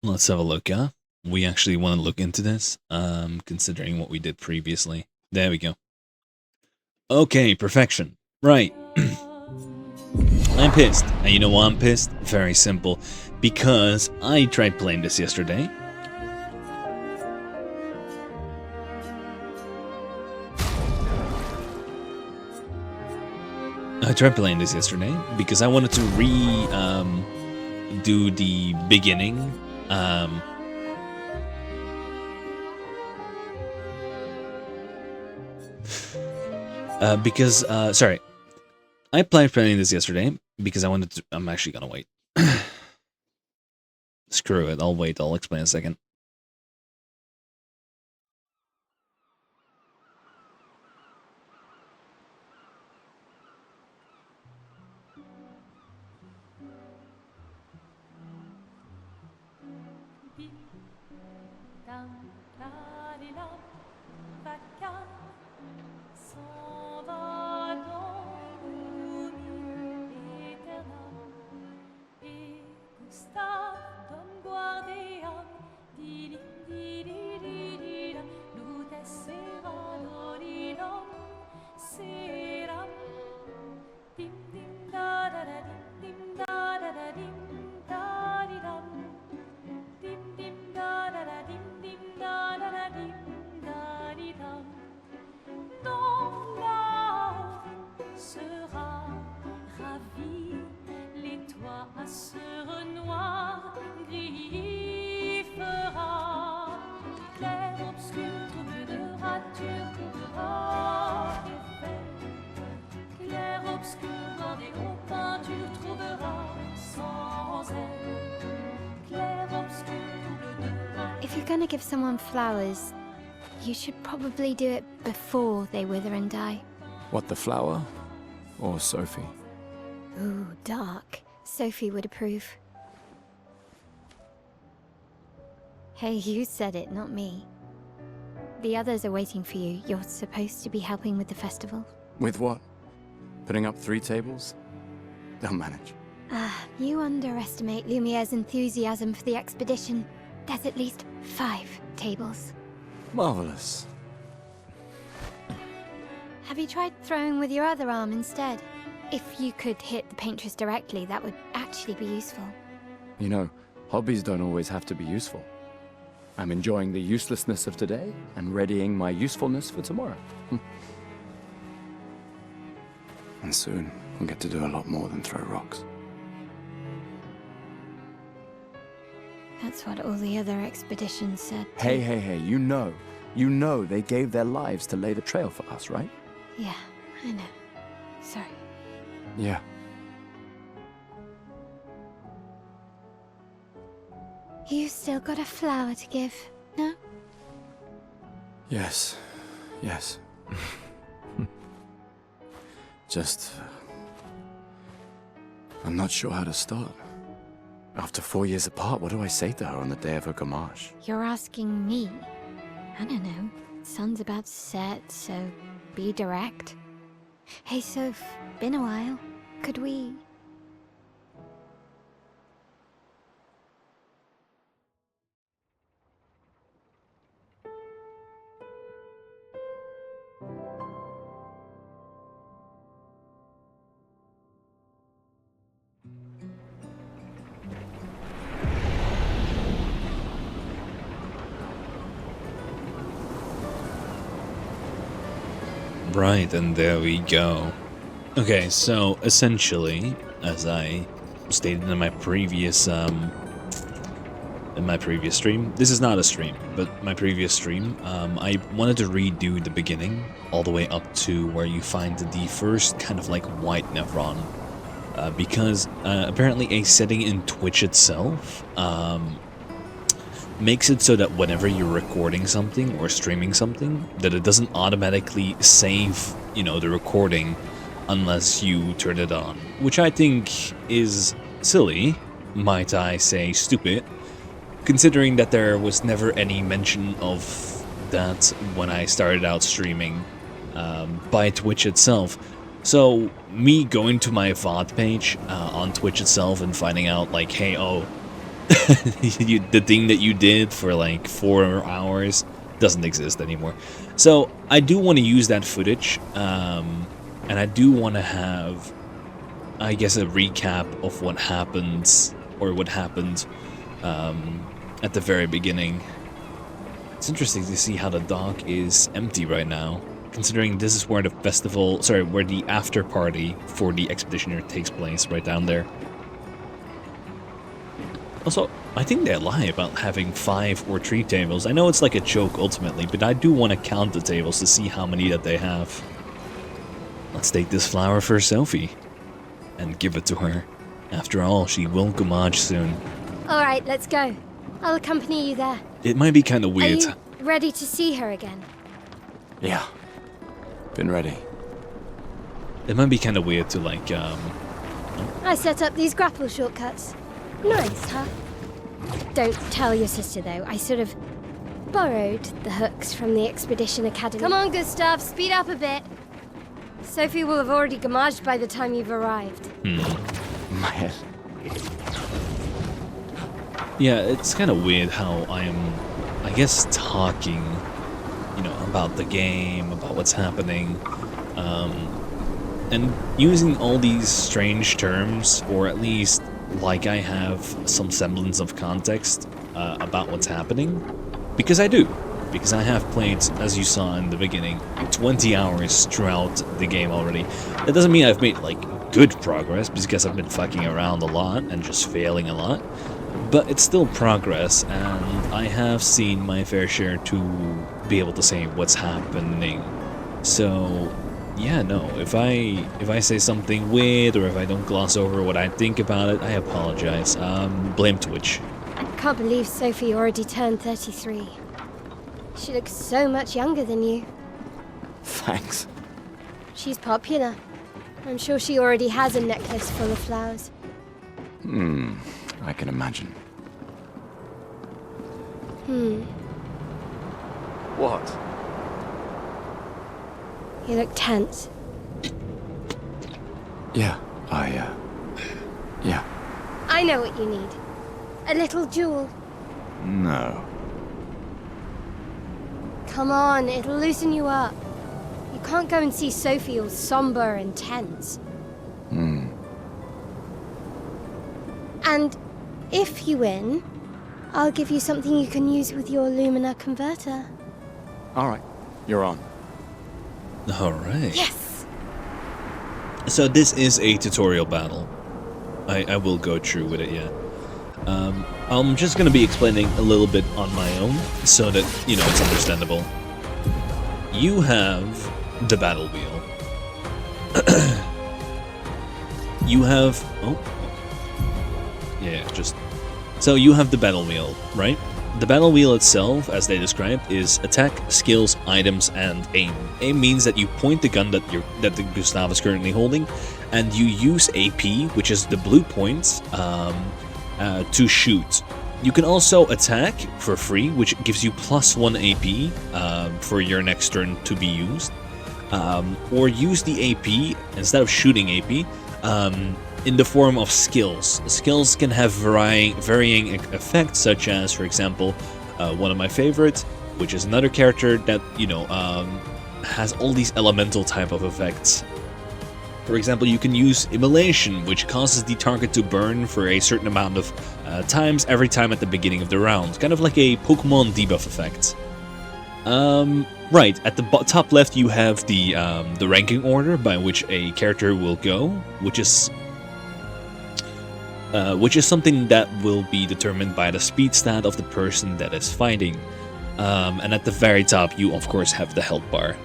Let's have a look, huh? We actually want to look into this, considering what we did previously. There we go. Okay, perfection. Right. I'm pissed. And you know why I'm pissed? Very simple. Because I tried playing this yesterday. Because I wanted to do the beginning. Sorry. I planned playing this yesterday because I wanted to. I'm actually gonna wait. Screw it. I'll wait. I'll explain in a second. Clair obscur, trouve de rature, trouvera effet. Clair obscur, dans des hauts peintures, trouvera sans elle. Clair obscur, trouve de rature. If you're gonna give someone flowers, you should probably do it before they wither and die. What, the flower? Or Sophie? Ooh, dark. Sophie would approve. Hey, you said it, not me. The others are waiting for you. You're supposed to be helping with the festival. With what? Putting up 3 tables? They'll manage. You underestimate Lumiere's enthusiasm for the expedition. There's at least 5 tables. Marvelous. Have you tried throwing with your other arm instead? If you could hit the paintress directly, that would actually be useful. You know, hobbies don't always have to be useful. I'm enjoying the uselessness of today and readying my usefulness for tomorrow. And soon, we'll get to do a lot more than throw rocks. That's what all the other expeditions said. Hey, you know they gave their lives to lay the trail for us, right? Yeah, I know. Sorry. Yeah. You still got a flower to give, no? Yes. Just... I'm not sure how to start. After 4 years apart, what do I say to her on the day of her gamache? You're asking me? I don't know. Sun's about to set, so be direct. Hey, Soph, been a while. Could we... Right, and there we go. Okay, so essentially, as I stated in my previous stream, this is not a stream, but my previous stream, I wanted to redo the beginning all the way up to where you find the first kind of like white Nevron, because apparently a setting in Twitch itself makes it so that whenever you're recording something or streaming something, that it doesn't automatically save, you know, the recording unless you turn it on, which I think is silly, might I say stupid, considering that there was never any mention of that when I started out streaming by Twitch itself. So me going to my VOD page on Twitch itself and finding out like, hey, oh, The thing that you did for like 4 hours doesn't exist anymore. So I do want to use that footage, and I do want to have, I guess, a recap of what happens, or what happened at the very beginning. It's interesting to see how the dock is empty right now, considering this is where the festival, sorry, where the after party for the Expeditioner takes place, right down there. Also, I think they lie about having 5 or 3 tables. I know it's like a joke ultimately, but I do want to count the tables to see how many that they have. Let's take this flower for Sophie and give it to her. After all, she will Gummage soon. Alright, let's go. I'll accompany you there. It might be kind of Are weird. you ready to see her again? Yeah. Been ready. It might be kind of weird to like, I set up these grapple shortcuts. Nice, huh? Don't tell your sister, though. I sort of borrowed the hooks from the Expedition Academy. Come on, Gustav, speed up a bit. Sophie will have already Gummaged by the time you've arrived. My head. Yeah, it's kind of weird how I'm, I guess, talking, you know, about the game, about what's happening, and using all these strange terms, or at least like I have some semblance of context about what's happening, because I do. Because I have played, as you saw in the beginning, 20 hours throughout the game already. That doesn't mean I've made, like, good progress, because I've been fucking around a lot and just failing a lot. But it's still progress, and I have seen my fair share to be able to say what's happening. So, yeah, no, if I say something weird, or if I don't gloss over what I think about it, I apologize. Blame Twitch. Can't believe Sophie already turned 33. She looks so much younger than you. Thanks. She's popular. I'm sure she already has a necklace full of flowers. I can imagine. What? You look tense. Yeah, yeah. I know what you need. A little jewel. No. Come on, it'll loosen you up. You can't go and see Sophie all somber and tense. And if you win, I'll give you something you can use with your Lumina converter. Alright, you're on. Alright. Yes! So this is a tutorial battle. I will go through with it, yeah. I'm just gonna be explaining a little bit on my own, so that, you know, it's understandable. You have the battle wheel. You have... Oh. Yeah, just... So you have the battle wheel, right? The battle wheel itself, as they describe, is attack, skills, items, and aim. Aim means that you point the gun that the Gustav is currently holding, and you use AP, which is the blue points, to shoot. You can also attack for free, which gives you +1 AP for your next turn to be used, or use the AP instead of shooting AP. In the form of skills. Skills can have varying effects, such as, for example, one of my favorites, which is another character that, you know, has all these elemental type of effects. For example, you can use Immolation, which causes the target to burn for a certain amount of times every time at the beginning of the round, kind of like a Pokemon debuff effect. Right, at the top left you have the ranking order by which a character will go, which is something that will be determined by the speed stat of the person that is fighting. And at the very top, you of course have the health bar.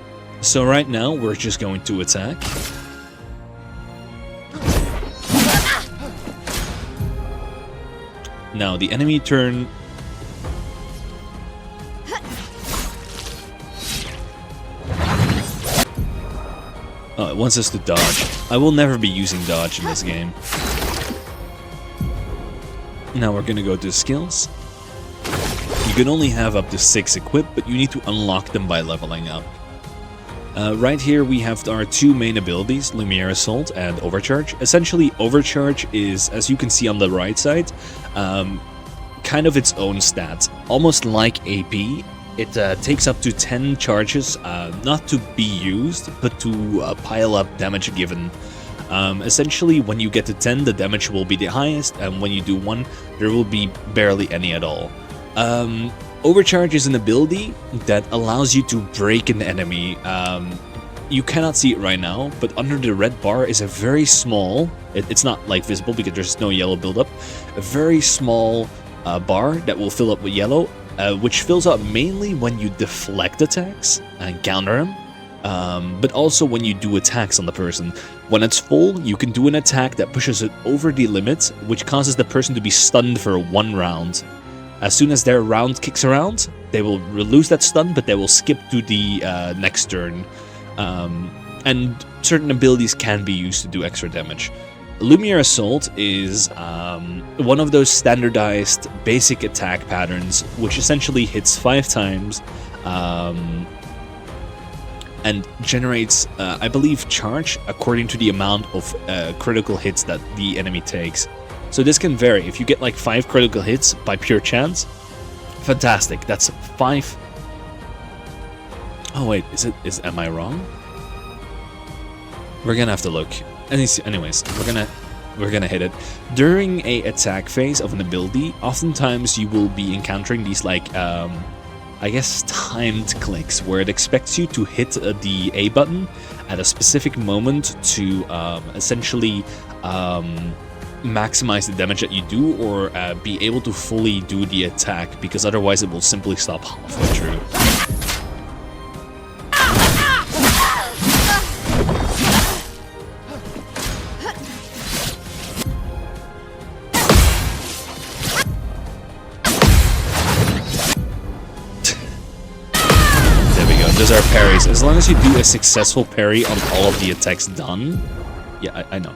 So right now, we're just going to attack. Now the enemy turn... Oh, it wants us to dodge. I will never be using dodge in this game. Now we're gonna go to skills. You can only have up to 6 equipped, but you need to unlock them by leveling up. Right here we have our 2 main abilities, Lumiere Assault and Overcharge. Essentially, Overcharge is, as you can see on the right side, kind of its own stat. Almost like AP, it takes up to 10 charges, not to be used, but to pile up damage given. Essentially, when you get to 10, the damage will be the highest, and when you do 1, there will be barely any at all. Overcharge is an ability that allows you to break an enemy. You cannot see it right now, but under the red bar is a very small, it's not like visible because there's no yellow buildup, a very small bar that will fill up with yellow, which fills up mainly when you deflect attacks and counter them. But also when you do attacks on the person. When it's full, you can do an attack that pushes it over the limit, which causes the person to be stunned for 1 round. As soon as their round kicks around, they will lose that stun, but they will skip to the next turn. And certain abilities can be used to do extra damage. Lumiere Assault is one of those standardized basic attack patterns, which essentially hits 5 times, and generates, I believe, charge according to the amount of critical hits that the enemy takes. So this can vary. If you get like 5 critical hits by pure chance, fantastic. That's 5. Oh wait, am I wrong? We're gonna have to look. Anyways, we're gonna hit it. During a attack phase of an ability, oftentimes you will be encountering these like I guess timed clicks where it expects you to hit the A button at a specific moment to essentially maximize the damage that you do, or be able to fully do the attack, because otherwise it will simply stop halfway through. Those are parries. As long as you do a successful parry on all of the attacks done... Yeah, I know.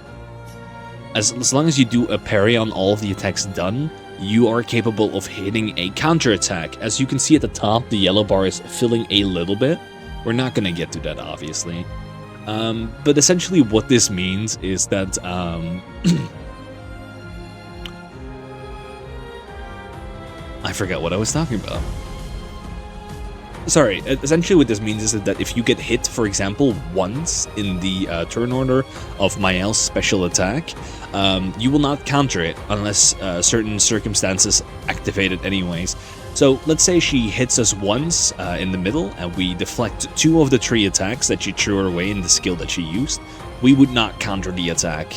As long as you do a parry on all of the attacks done, you are capable of hitting a counterattack. As you can see at the top, the yellow bar is filling a little bit. We're not going to get to that, obviously. But essentially what this means is that... I forgot what I was talking about. Sorry, essentially what this means is that if you get hit, for example, once in the turn order of Mael's special attack, you will not counter it unless certain circumstances activate it anyways. So let's say she hits us once in the middle and we deflect 2 of the 3 attacks that she threw her way in the skill that she used. We would not counter the attack.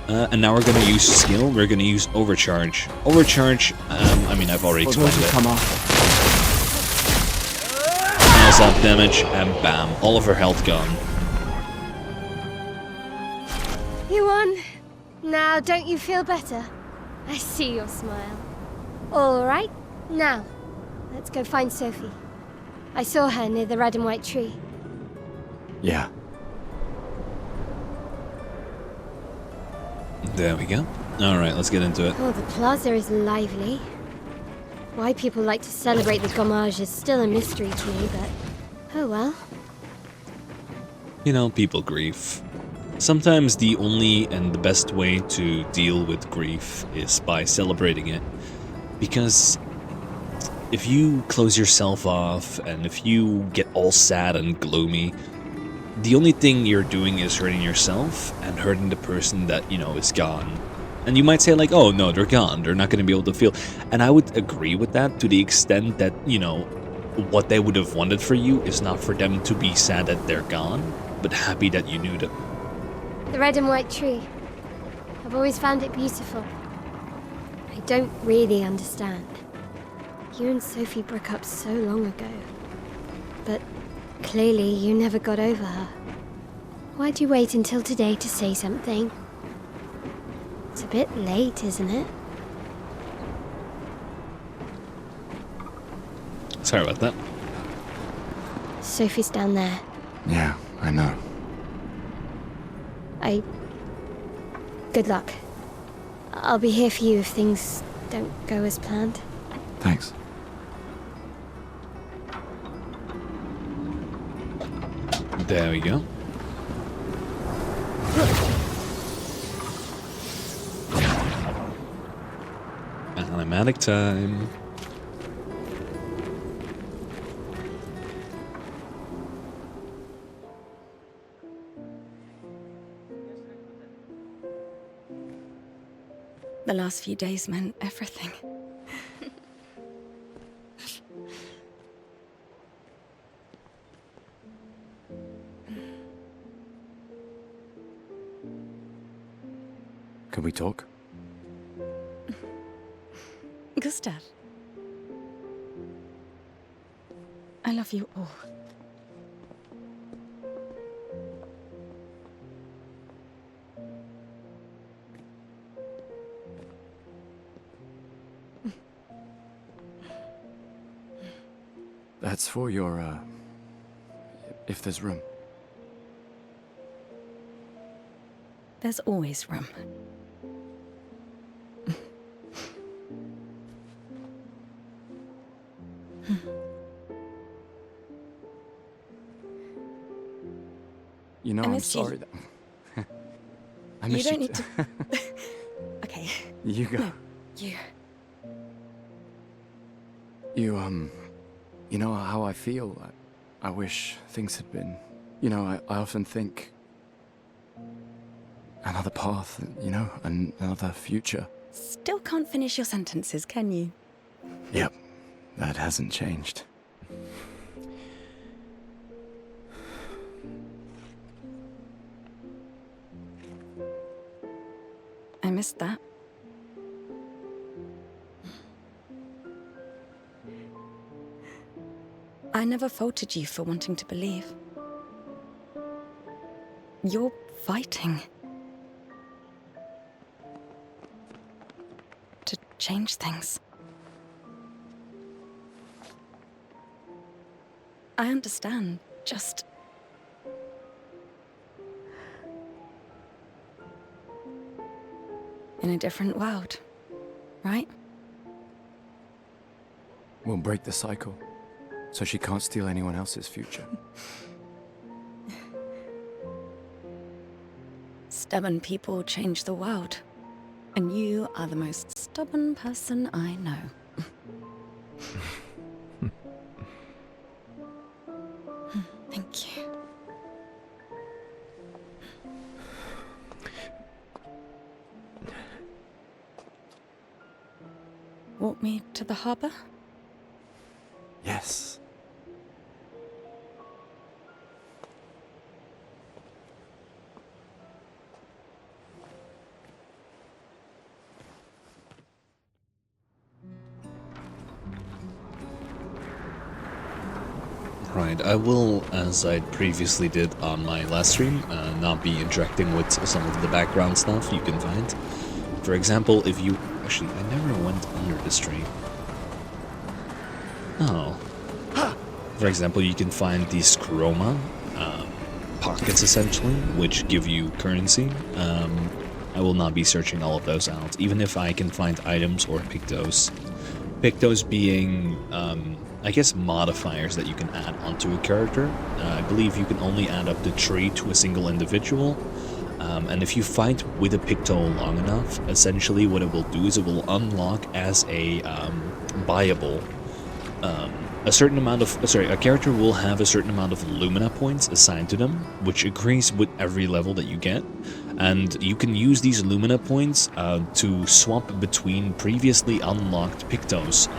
And now we're going to use skill. We're going to use Overcharge. Overcharge, I mean, I've already explained it. Piles up damage, and bam, all of her health gone. You won. Now, don't you feel better? I see your smile. All right, now, let's go find Sophie. I saw her near the red and white tree. Yeah. There we go. Alright, let's get into it. Oh, the plaza is lively. Why people like to celebrate the gommage is still a mystery to me, but oh well. You know, people grieve. Sometimes the only and the best way to deal with grief is by celebrating it. Because if you close yourself off and if you get all sad and gloomy, the only thing you're doing is hurting yourself and hurting the person that, you know, is gone. And you might say like, oh no, they're gone, they're not going to be able to feel. And I would agree with that to the extent that, you know, what they would have wanted for you is not for them to be sad that they're gone, but happy that you knew them. The red and white tree. I've always found it beautiful. I don't really understand. You and Sophie broke up so long ago. But clearly you never got over her. Why'd you wait until today to say something? It's a bit late, isn't it? Sorry about that. Sophie's down there. Yeah, I know. Good luck. I'll be here for you if things don't go as planned. Thanks. There we go. Animatic time. The last few days meant everything. Can we talk? Gustav. I love you all. That's for your, if there's room. There's always room. You know, I I'm missed you. sorry that... I You miss don't you need too. to... Okay, You go. you. You know how I feel? I wish things had been... You know, I often think... Another path, you know, another future. Still can't finish your sentences, can you? Yep, that hasn't changed. I missed that. I never faulted you for wanting to believe. You're fighting. To change things. I understand, just... in a different world, right? We'll break the cycle, so she can't steal anyone else's future. Stubborn people change the world. And you are the most stubborn person I know. Thank you. Walk me to the harbor? Yes. Right, I will, as I previously did on my last stream, not be interacting with some of the background stuff you can find. For example, if you... Actually, I never went under this tree. Oh. For example, you can find these chroma pockets, essentially, which give you currency. I will not be searching all of those out, even if I can find items or pictos. Pictos being... I guess modifiers that you can add onto a character. I believe you can only add up to 3 to a single individual. And if you fight with a picto long enough, essentially what it will do is it will unlock as a buyable a certain amount of... a character will have a certain amount of Lumina points assigned to them, which increase with every level that you get. And you can use these Lumina points to swap between previously unlocked pictos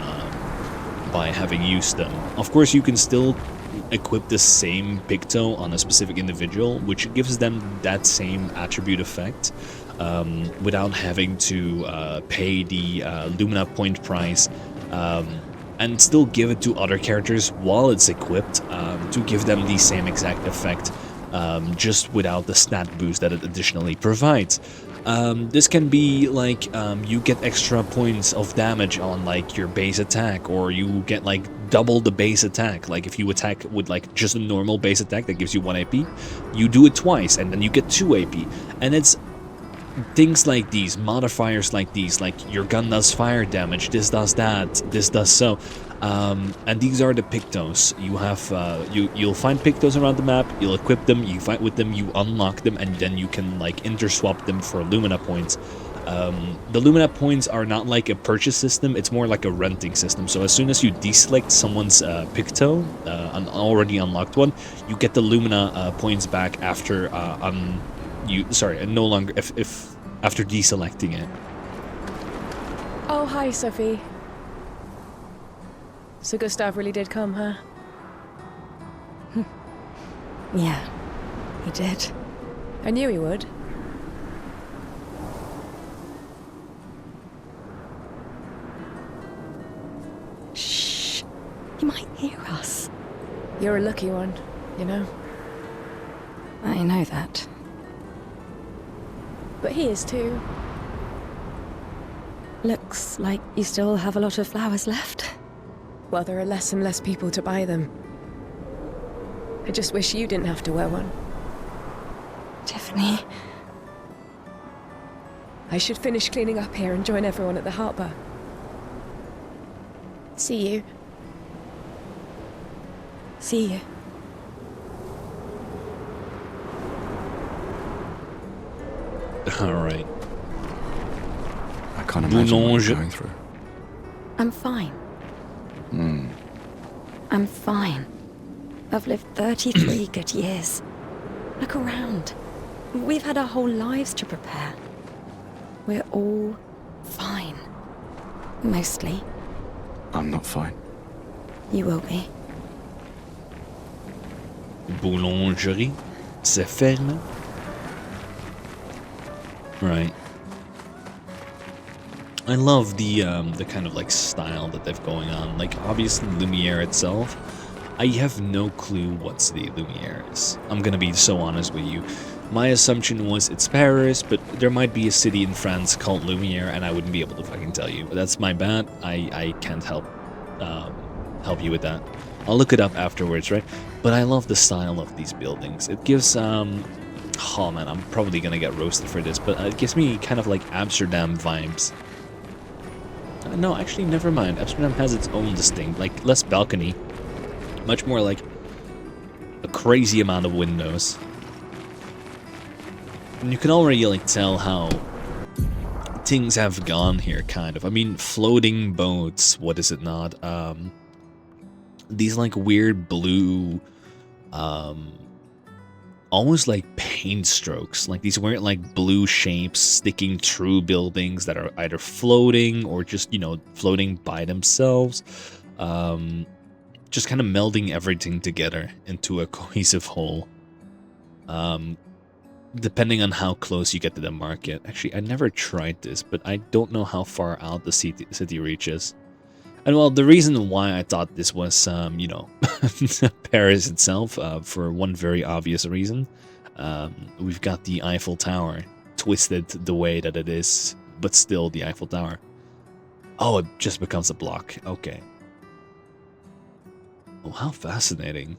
by having used them. Of course, you can still equip the same picto on a specific individual, which gives them that same attribute effect without having to pay the Lumina point price and still give it to other characters while it's equipped to give them the same exact effect, just without the stat boost that it additionally provides. This can be like you get extra points of damage on like your base attack, or you get like double the base attack. Like if you attack with like just a normal base attack that gives you 1 AP, you do it twice and then you get 2 AP. And it's things like these, modifiers like these, like your gun does fire damage, this does that, this does so. And these are the pictos. You have you'll find pictos around the map, you'll equip them, you fight with them, you unlock them, and then you can like interswap them for Lumina points. The Lumina points are not like a purchase system, it's more like a renting system. So as soon as you deselect someone's Picto, an already unlocked one, you get the Lumina points back after no longer if after deselecting it. Oh, hi, Sophie. So Gustav really did come, huh? Yeah, he did. I knew he would. Shh. He might hear us. You're a lucky one, you know? I know that. But he is too. Looks like you still have a lot of flowers left. Well, there are less and less people to buy them. I just wish you didn't have to wear one. Tiffany. I should finish cleaning up here and join everyone at the harbour. See you. See you. Alright. I can't imagine what Boulanger. you're going through. I'm fine. I'm fine. I've lived 33 good years. Look around. We've had our whole lives to prepare. We're all fine. Mostly. I'm not fine. You will be. Boulangerie. C'est ferme. Right. I love the kind of like style that they've going on. Like obviously Lumiere itself, I have no clue what's the Lumiere is. I'm gonna be so honest with you. My assumption was it's Paris, but there might be a city in France called Lumiere, and I wouldn't be able to fucking tell you. But that's my bad. I can't help you with that. I'll look it up afterwards, right? But I love the style of these buildings. It gives oh man, I'm probably gonna get roasted for this, but it gives me kind of like Amsterdam vibes. No, actually, never mind. Amsterdam has its own distinct, like, less balcony. Much more like a crazy amount of windows. And you can already, like, tell how things have gone here, kind of. I mean, floating boats, what is it not? These, like, weird blue, almost like paint strokes. Like these weren't like blue shapes sticking through buildings that are either floating or just, you know, floating by themselves. Just kind of melding everything together into a cohesive whole. Depending on how close you get to the market. Actually, I never tried this, but I don't know how far out the city reaches. And well, the reason why I thought this was, you know, Paris itself, for one very obvious reason, we've got the Eiffel Tower twisted the way that it is, but still the Eiffel Tower. Oh, it just becomes a block. Okay. Oh, how fascinating.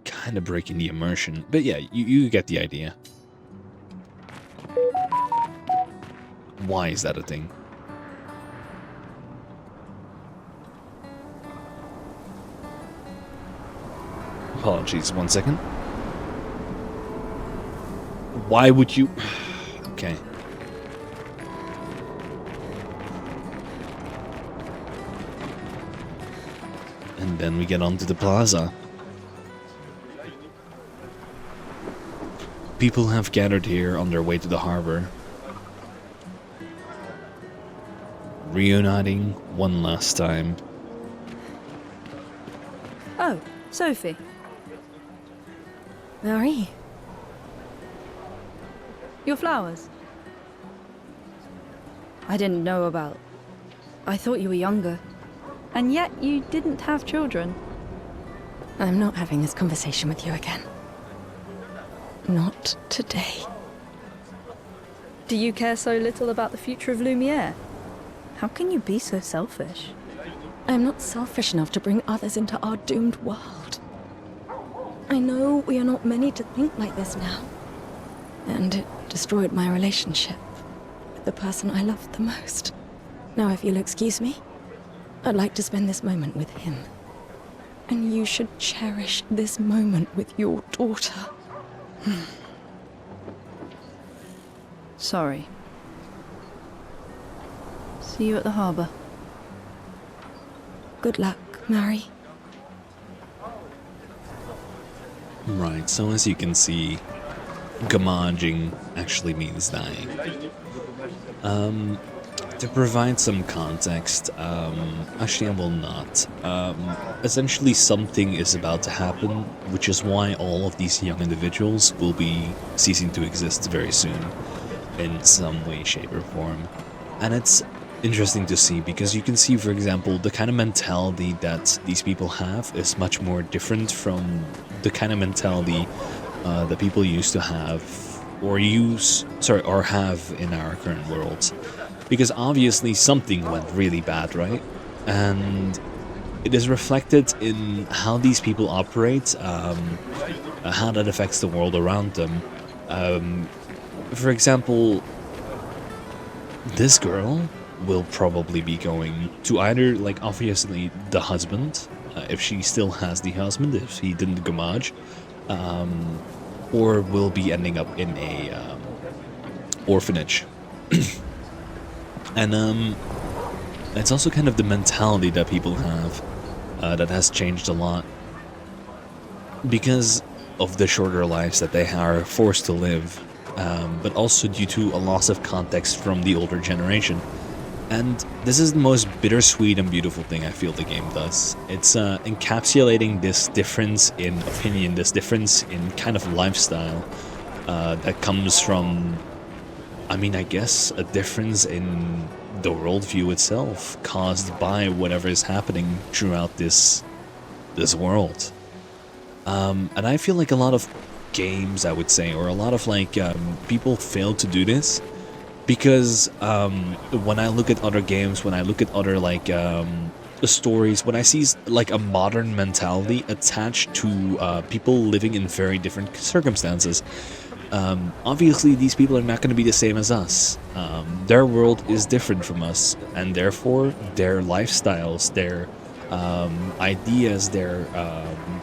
Kind of breaking the immersion, but yeah, you get the idea. Why is that a thing? Apologies, 1 second. Why would you... Okay. And then we get onto the plaza. People have gathered here on their way to the harbor. Reuniting one last time. Oh, Sophie. Marie. Your flowers. I didn't know about... I thought you were younger. And yet you didn't have children. I'm not having this conversation with you again. Not today. Do you care so little about the future of Lumiere? How can you be so selfish? I'm not selfish enough to bring others into our doomed world. I know we are not many to think like this now. And it destroyed my relationship with the person I loved the most. Now, if you'll excuse me, I'd like to spend this moment with him. And you should cherish this moment with your daughter. Sorry. See you at the harbour. Good luck, Mary. Right, so as you can see, gamaging actually means dying. To provide some context, actually I will not. Essentially something is about to happen, which is why all of these young individuals will be ceasing to exist very soon, in some way, shape, or form. And it's interesting to see, because you can see, for example, the kind of mentality that these people have is much more different from the kind of mentality that people used to have, or have in our current world. Because obviously something went really bad, right? And it is reflected in how these people operate, how that affects the world around them. For example, this girl will probably be going to either, like, obviously the husband, if she still has the husband, if he didn't gamage, or will be ending up in a orphanage. And it's also kind of the mentality that people have that has changed a lot because of the shorter lives that they are forced to live, but also due to a loss of context from the older generation. And this is the most bittersweet and beautiful thing I feel the game does. It's encapsulating this difference in opinion, this difference in kind of lifestyle that comes from, I mean, I guess a difference in the worldview itself caused by whatever is happening throughout this world. And I feel like a lot of games, I would say, or a lot of like people fail to do this because when I look at other games, when I look at other like stories, when I see like a modern mentality attached to people living in very different circumstances, obviously these people are not going to be the same as us. Their world is different from us, and therefore their lifestyles, their ideas, their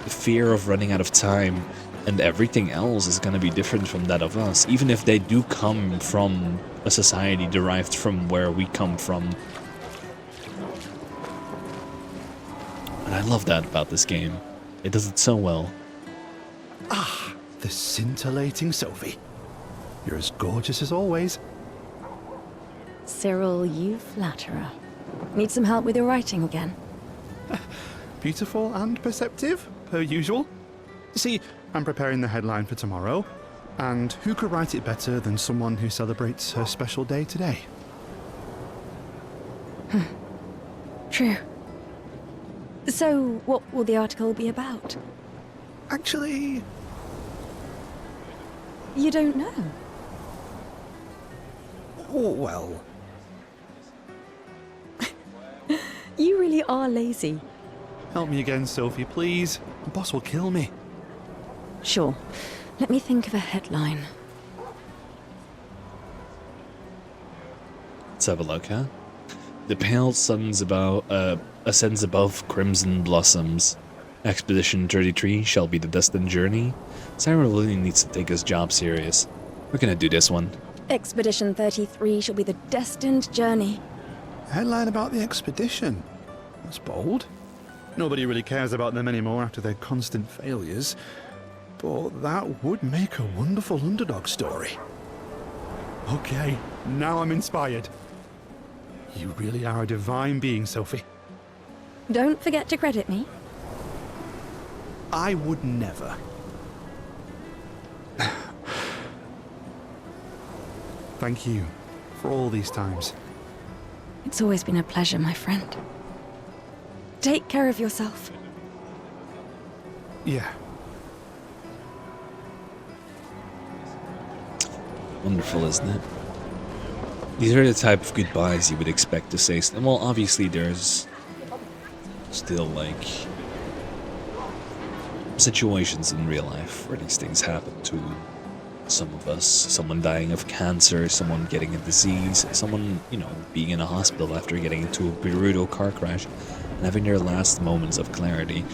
fear of running out of time, and everything else is going to be different from that of us, even if they do come from a society derived from where we come from. And I love that about this game. It does it so well. Ah, the scintillating Sophie. You're as gorgeous as always. Cyril, you flatterer. Need some help with your writing again? Beautiful and perceptive, per usual. See, I'm preparing the headline for tomorrow, and who could write it better than someone who celebrates her special day today? True. So, what will the article be about? Actually, You don't know? well, You really are lazy. help me again, Sophie, please. The boss will kill me. Sure. Let me think of a headline. Let's have a look, huh? The pale sun's ascends above crimson blossoms. Expedition 33 shall be the destined journey. Sarah really needs to take his job serious. We're gonna do this one. Expedition 33 shall be the destined journey. Headline about the expedition. That's bold. Nobody really cares about them anymore after their constant failures. But that would make a wonderful underdog story. Okay, now I'm inspired. You really are a divine being, Sophie. Don't forget to credit me. I would never. Thank you for all these times. It's always been a pleasure, my friend. Take care of yourself. Yeah. Wonderful, isn't it? These are the type of goodbyes you would expect to say. Well, obviously there's still, like, situations in real life where these things happen to some of us. Someone dying of cancer, someone getting a disease, someone, you know, being in a hospital after getting into a brutal car crash and having their last moments of clarity.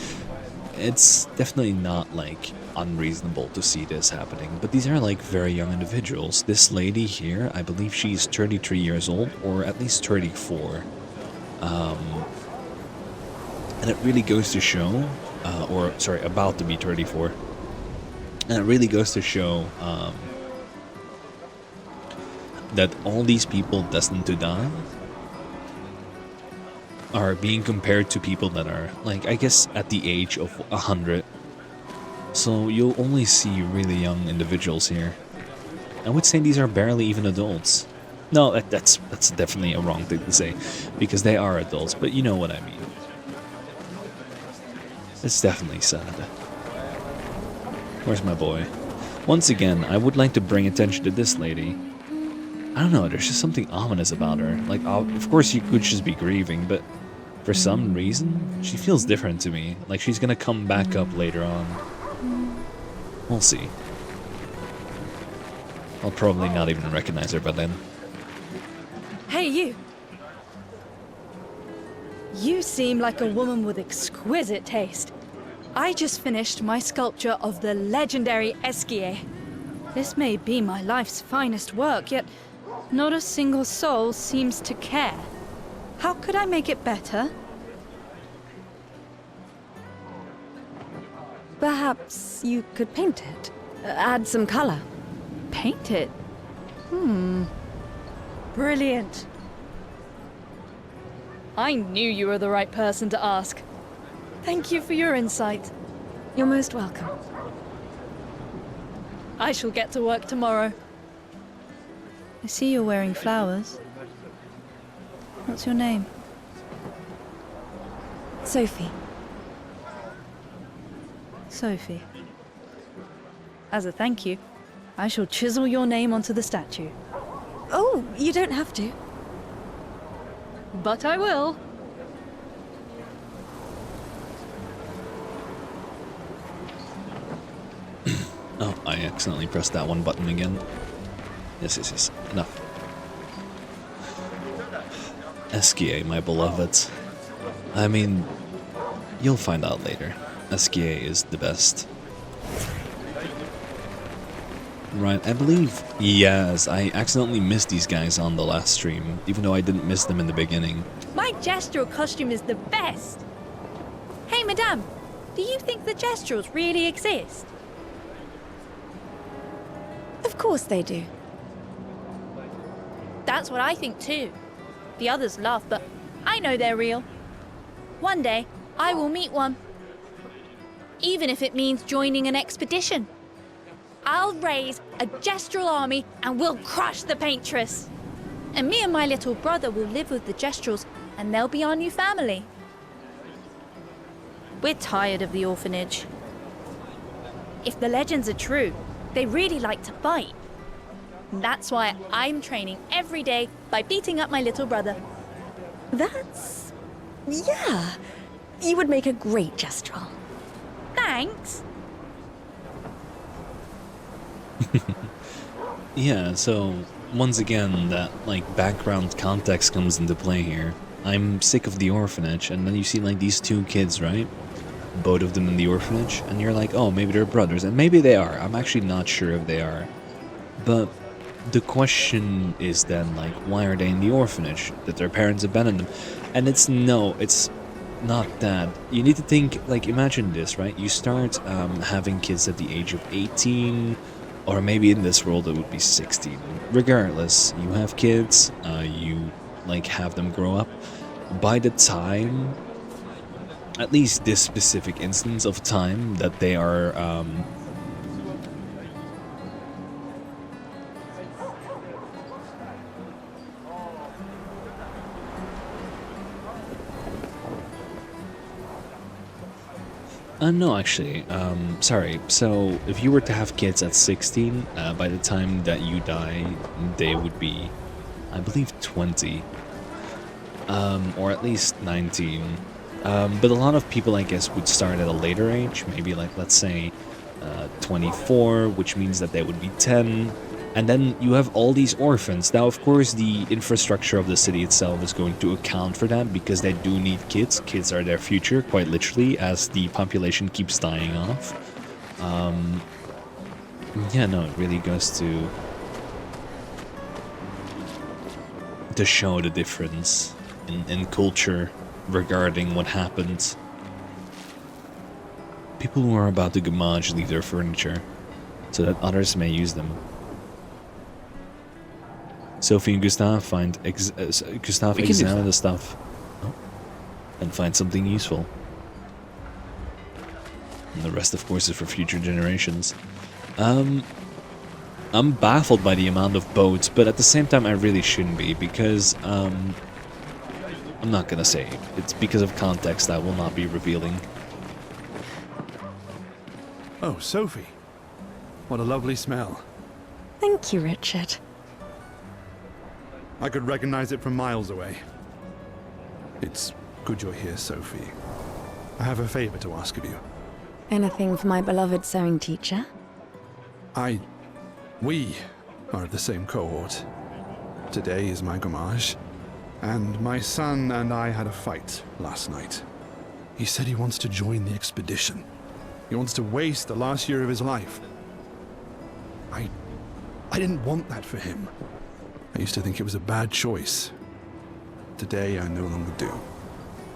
it's definitely not like unreasonable to see this happening, but these are like very young individuals. This lady here, I believe she's 33 years old, or at least 34. And it really goes to show, or sorry, about to be 34. And it really goes to show that all these people destined to die are being compared to people that are, like, I guess at the age of 100. So you'll only see really young individuals here. I would say these are barely even adults. No, that's definitely a wrong thing to say, because they are adults, but you know what I mean. It's definitely sad. Where's my boy? Once again, I would like to bring attention to this lady. I don't know, there's just something ominous about her. Like, of course you could just be grieving, but for some reason, she feels different to me. Like she's gonna come back up later on. We'll see. I'll probably not even recognize her by then. Hey, you! You seem like a woman with exquisite taste. I just finished my sculpture of the legendary Esquier. This may be my life's finest work, yet not a single soul seems to care. How could I make it better? Perhaps you could paint it. Add some color. Paint it? Brilliant. I knew you were the right person to ask. Thank you for your insight. You're most welcome. I shall get to work tomorrow. I see you're wearing flowers. What's your name? Sophie. Sophie. As a thank you, I shall chisel your name onto the statue. Oh, you don't have to. But I will. Oh, I accidentally pressed that one button again. Yes. Enough. Esquier, my beloved. I mean, you'll find out later. Esquier is the best. Right, I believe, yes, I accidentally missed these guys on the last stream, even though I didn't miss them in the beginning. My gestural costume is the best! Hey, madame, do you think the gesturals really exist? Of course they do. That's what I think too. The others laugh, but I know they're real. One day, I will meet one. Even if it means joining an expedition. I'll raise a gestural army and we'll crush the paintress. And me and my little brother will live with the gesturals and they'll be our new family. We're tired of the orphanage. If the legends are true, they really like to fight. That's why I'm training every day by beating up my little brother. That's... yeah. You would make a great gestural. Thanks. Yeah, so once again, that like background context comes into play here. I'm sick of the orphanage, and then you see like these two kids, right? Both of them in the orphanage, and you're like, oh, maybe they're brothers, and maybe they are. I'm actually not sure if they are. But the question is then, like, why are they in the orphanage? Did their parents abandon them? And it's not that. You need to think, like, imagine this, right? You start having kids at the age of 18, or maybe in this world it would be 16. Regardless, you have kids, you, like, have them grow up. By the time, at least this specific instance of time that they are, no, actually, sorry. So, if you were to have kids at 16, by the time that you die, they would be, I believe, 20. Or at least 19. But a lot of people, I guess, would start at a later age. Maybe, like, let's say, 24, which means that they would be 10. And then you have all these orphans. Now, of course, the infrastructure of the city itself is going to account for that because they do need kids. Kids are their future, quite literally, as the population keeps dying off. Yeah, no, it really goes to show the difference in culture regarding what happened. People who are about to gamage leave their furniture so that others may use them. Sophie and Gustav examine the stuff and find something useful. And the rest, of course, is for future generations. I'm baffled by the amount of boats, but at the same time I really shouldn't be, because I'm not gonna say it. It's because of context I will not be revealing. Oh, Sophie. What a lovely smell. Thank you, Richard. I could recognize it from miles away. It's good you're here, Sophie. I have a favor to ask of you. Anything for my beloved sewing teacher? We are of the same cohort. Today is my gamage, and my son and I had a fight last night. He said he wants to join the expedition. He wants to waste the last year of his life. I didn't want that for him. I used to think it was a bad choice. Today, I no longer do.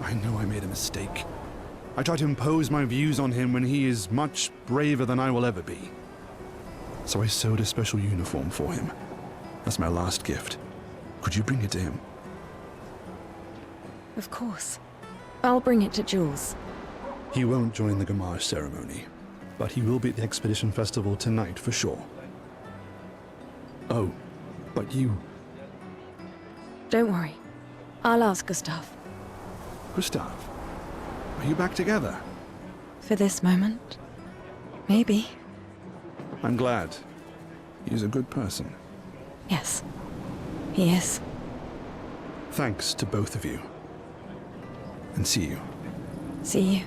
I know I made a mistake. I tried to impose my views on him when he is much braver than I will ever be. So I sewed a special uniform for him. That's my last gift. Could you bring it to him? Of course. I'll bring it to Jules. He won't join the gamage ceremony, but he will be at the Expedition Festival tonight for sure. Oh, but you... Don't worry. I'll ask Gustav. Gustav, are you back together? For this moment. Maybe. I'm glad. He's a good person. Yes. He is. Thanks to both of you. And see you. See you.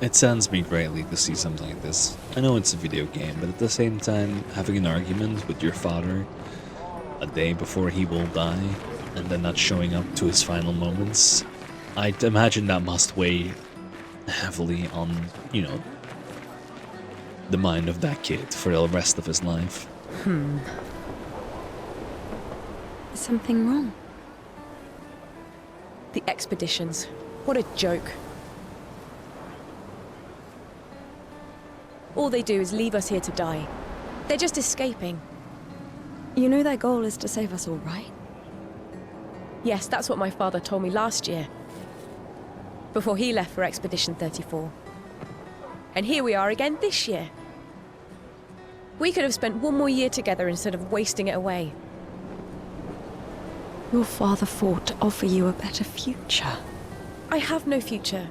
It saddens me greatly to see something like this. I know it's a video game, but at the same time, having an argument with your father a day before he will die, and then not showing up to his final moments, I'd imagine that must weigh heavily on, you know, the mind of that kid for the rest of his life. Is something wrong? The expeditions. What a joke. All they do is leave us here to die. They're just escaping. You know their goal is to save us all, right? Yes, that's what my father told me last year. Before he left for Expedition 34. And here we are again this year. We could have spent one more year together instead of wasting it away. Your father fought to offer you a better future. I have no future.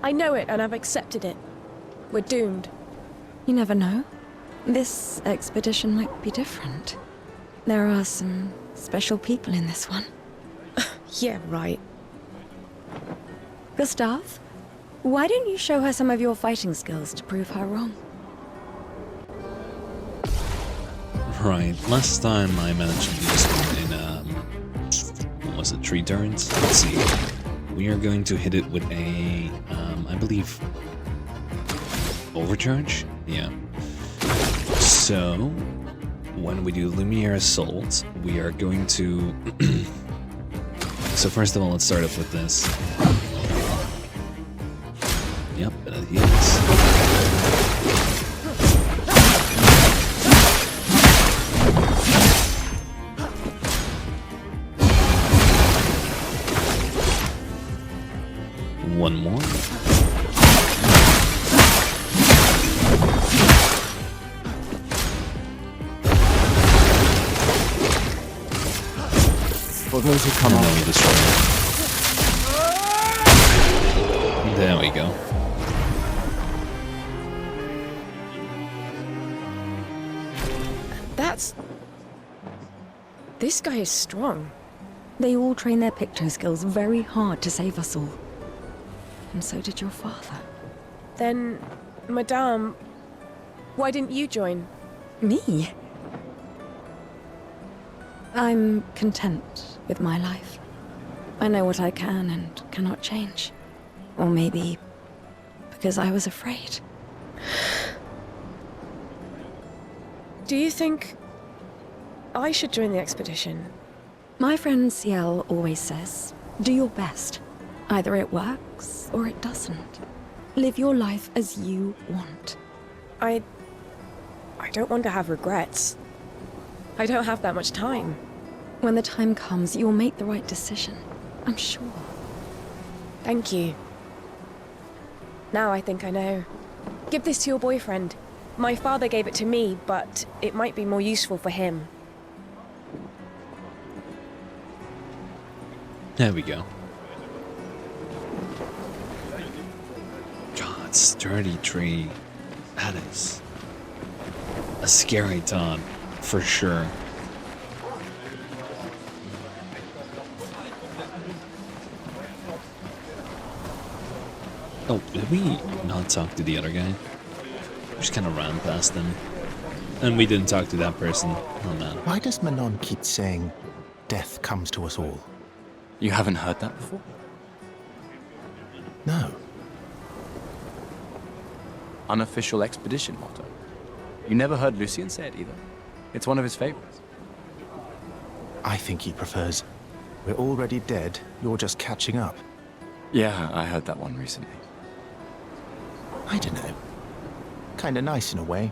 I know it and I've accepted it. We're doomed. You never know. This expedition might be different. There are some special people in this one. Yeah, right. Gustav, why don't you show her some of your fighting skills to prove her wrong? Right, last time I managed to do this one in, what was it, 3 turns? Let's see. We are going to hit it with a, I believe, overcharge? Yeah. So, when we do Lumiere Assault, we are going to... So first of all, let's start off with this. Yep, and it heals. One more. For those who come And up, then we destroy it. There we go. That's... This guy is strong. They all train their picto skills very hard to save us all. And so did your father. Then, Madame... Why didn't you join? Me? I'm content with my life. I know what I can and cannot change. Or maybe because I was afraid. Do you think I should join the expedition? My friend Ciel always says, do your best. Either it works or it doesn't. Live your life as you want. I don't want to have regrets. I don't have that much time. When the time comes, you'll make the right decision. I'm sure. Thank you. Now I think I know. Give this to your boyfriend. My father gave it to me, but it might be more useful for him. There we go. God, it's 33. That is a scary thought, for sure. Oh, did we not talk to the other guy? We just kind of ran past him. And we didn't talk to that person. Oh man. Why does Manon keep saying, death comes to us all? You haven't heard that before? No. Unofficial expedition motto. You never heard Lucien say it either. It's one of his favorites. I think he prefers, we're already dead, you're just catching up. Yeah, I heard that one recently. I don't know. Kinda nice in a way.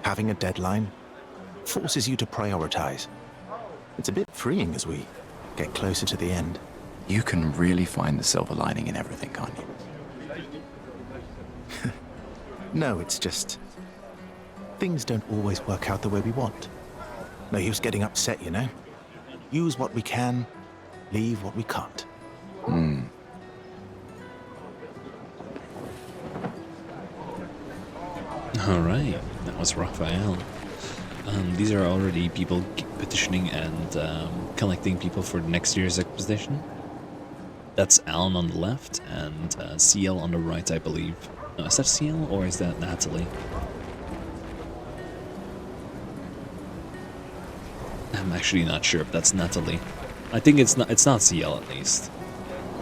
Having a deadline forces you to prioritize. It's a bit freeing as we get closer to the end. You can really find the silver lining in everything, can't you? No, it's just... things don't always work out the way we want. No use getting upset, you know? Use what we can, leave what we can't. Alright, that was Raphael. These are already people petitioning and collecting people for next year's expedition. That's Alan on the left and CL on the right, I believe. No, is that CL or is that Natalie? I'm actually not sure if that's Natalie. I think it's not CL at least.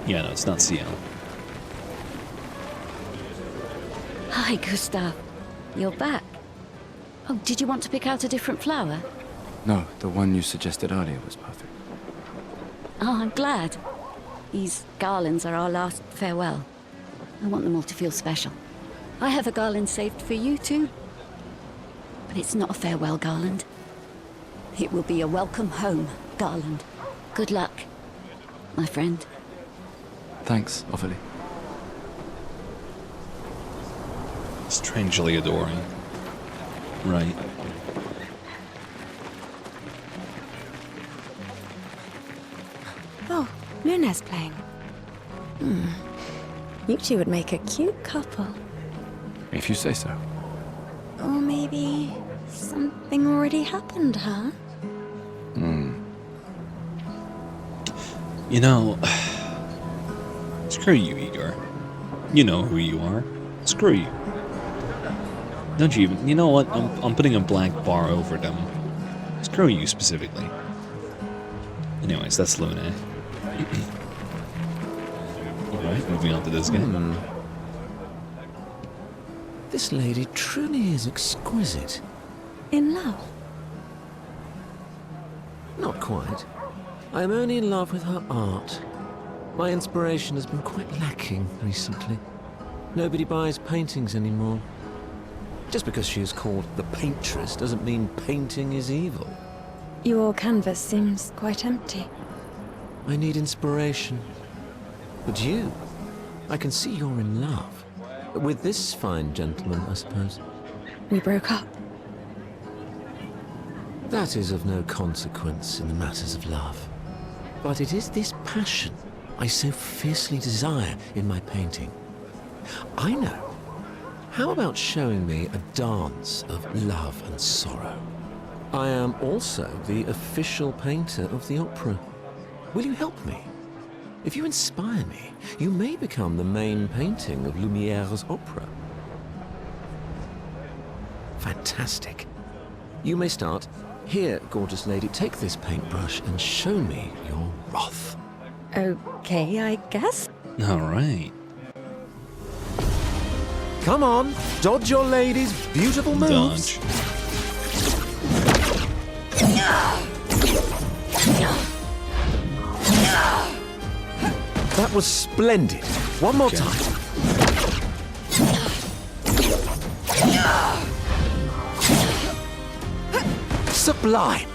Yeah, no, it's not CL. Hi, Gustav. You're back. Oh, did you want to pick out a different flower? No, the one you suggested earlier was perfect. Oh, I'm glad. These garlands are our last farewell. I want them all to feel special. I have a garland saved for you too. But it's not a farewell garland. It will be a welcome home garland. Good luck, my friend. Thanks, Ophelie. Strangely adoring. Right. Oh, Luna's playing. You two would make a cute couple. If you say so. Or maybe something already happened, huh? You know, screw you, Igor. You know who you are. Screw you. Don't you even... You know what? I'm putting a black bar over them. Screw you specifically. Anyways, that's Luna. Alright, moving on to this guy. This lady truly is exquisite. In love? Not quite. I am only in love with her art. My inspiration has been quite lacking recently. Nobody buys paintings anymore. Just because she is called the paintress doesn't mean painting is evil. Your canvas seems quite empty. I need inspiration. But you, I can see you're in love. With this fine gentleman, I suppose. We broke up. That is of no consequence in the matters of love. But it is this passion I so fiercely desire in my painting. I know. How about showing me a dance of love and sorrow? I am also the official painter of the opera. Will you help me? If you inspire me, you may become the main painting of Lumiere's opera. Fantastic. You may start. Here, gorgeous lady, take this paintbrush and show me your wrath. Okay, I guess. All right. Come on, dodge your lady's beautiful moves. Dodge. That was splendid. One more time. Sublime.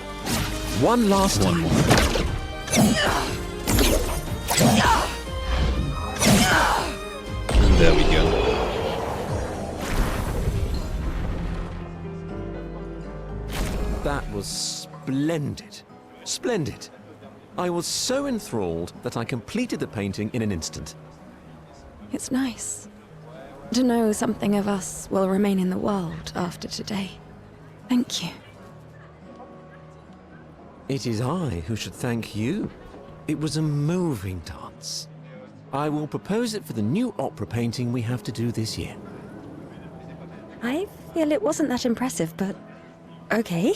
One last time. More. And there we go. That was splendid. Splendid. I was so enthralled that I completed the painting in an instant. It's nice to know something of us will remain in the world after today. Thank you. It is I who should thank you. It was a moving dance. I will propose it for the new opera painting we have to do this year. I feel it wasn't that impressive, but okay.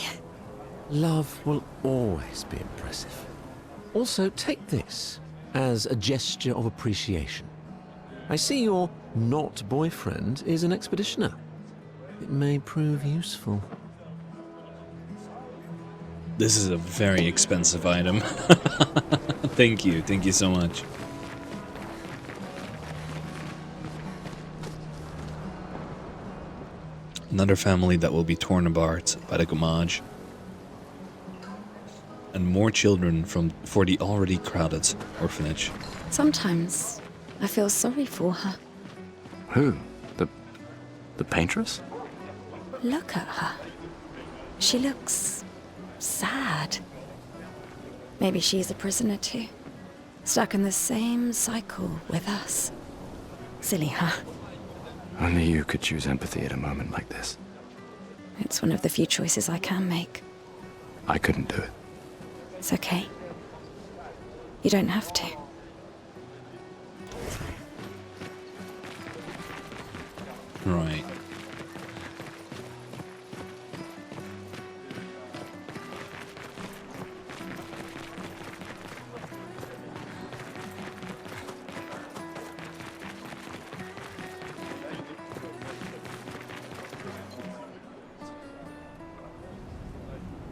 Love will always be impressive. Also, take this as a gesture of appreciation. I see your not boyfriend is an expeditioner. It may prove useful. This is a very expensive item. Thank you so much. Another family that will be torn apart by the Gamage. And more children for the already crowded orphanage. Sometimes I feel sorry for her. Who? The paintress? Look at her. She looks sad. Maybe she's a prisoner too. Stuck in the same cycle with us. Silly her. Only you could choose empathy at a moment like this. It's one of the few choices I can make. I couldn't do it. It's okay. You don't have to. Right.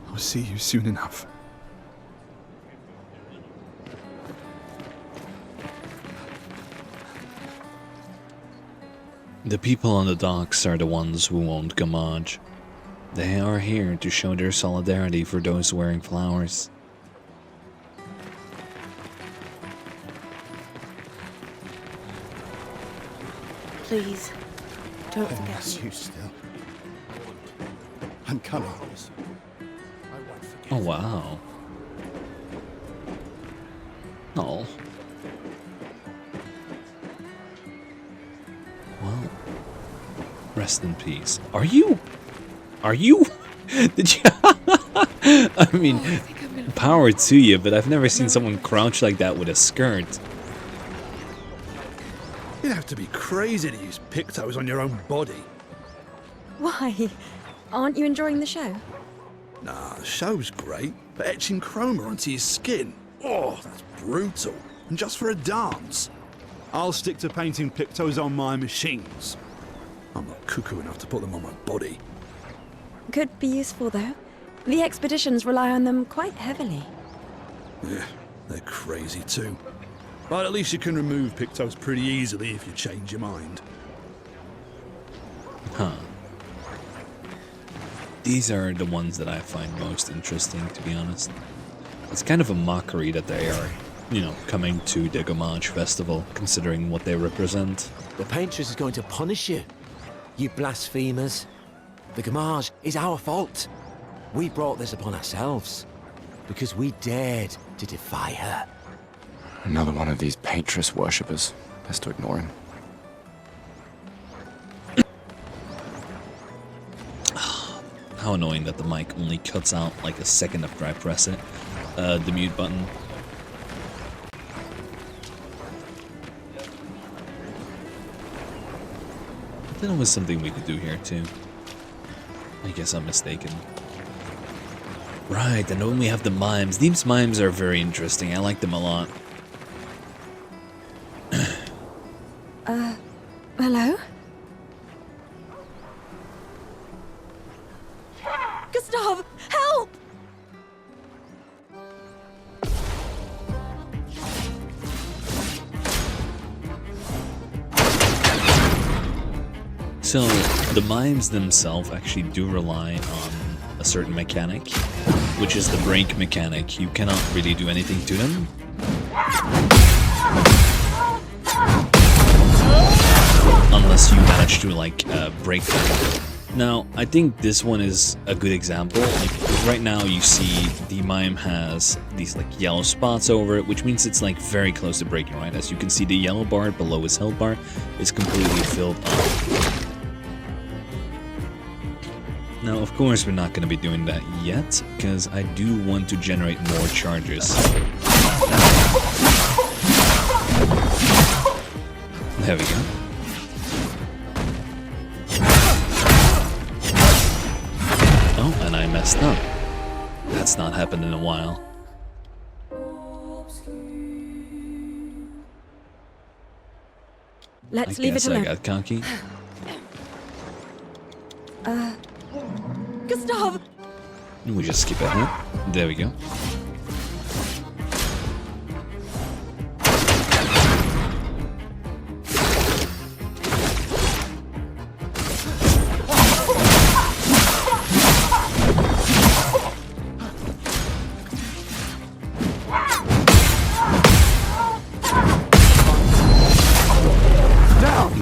I'll see you soon enough. The people on the docks are the ones who won't Gamage. They are here to show their solidarity for those wearing flowers. Please, don't forget Unless me. you still. I'm coming. Oh wow. Oh. Well, rest in peace. Are you? Did you? I mean, power to you, but I've never seen someone crouch like that with a skirt. You'd have to be crazy to use pictos on your own body. Why? Aren't you enjoying the show? Nah, the show's great, but etching chroma onto your skin, oh, that's brutal. And just for a dance. I'll stick to painting pictos on my machines. I'm not cuckoo enough to put them on my body. Could be useful though. The expeditions rely on them quite heavily. Yeah, they're crazy too. But at least you can remove pictos pretty easily if you change your mind. Huh. These are the ones that I find most interesting, to be honest. It's kind of a mockery that they are, you know, coming to the Gamage Festival, considering what they represent. The paintress is going to punish you, you blasphemers. The Gamage is our fault. We brought this upon ourselves because we dared to defy her. Another one of these paintress worshippers. Best to ignore him. How annoying that the mic only cuts out like a second after I press it. The mute button. Then there was something we could do here too. I guess I'm mistaken. Right, and then we have the mimes. These mimes are very interesting. I like them a lot. Hello? Gustav, help! So, the mimes themselves actually do rely on a certain mechanic, which is the brake mechanic. You cannot really do anything to them. Unless you manage to, like, break them. Now, I think this one is a good example. Like, right now you see the mime has these, like, yellow spots over it, which means it's, like, very close to breaking, right? As you can see, the yellow bar below his health bar is completely filled up. Now, of course, we're not going to be doing that yet, because I do want to generate more charges. There we go. Oh, and I messed up. That's not happened in a while. Let's I leave guess it alone. I got cocky. Gustav! We just skip ahead. There we go.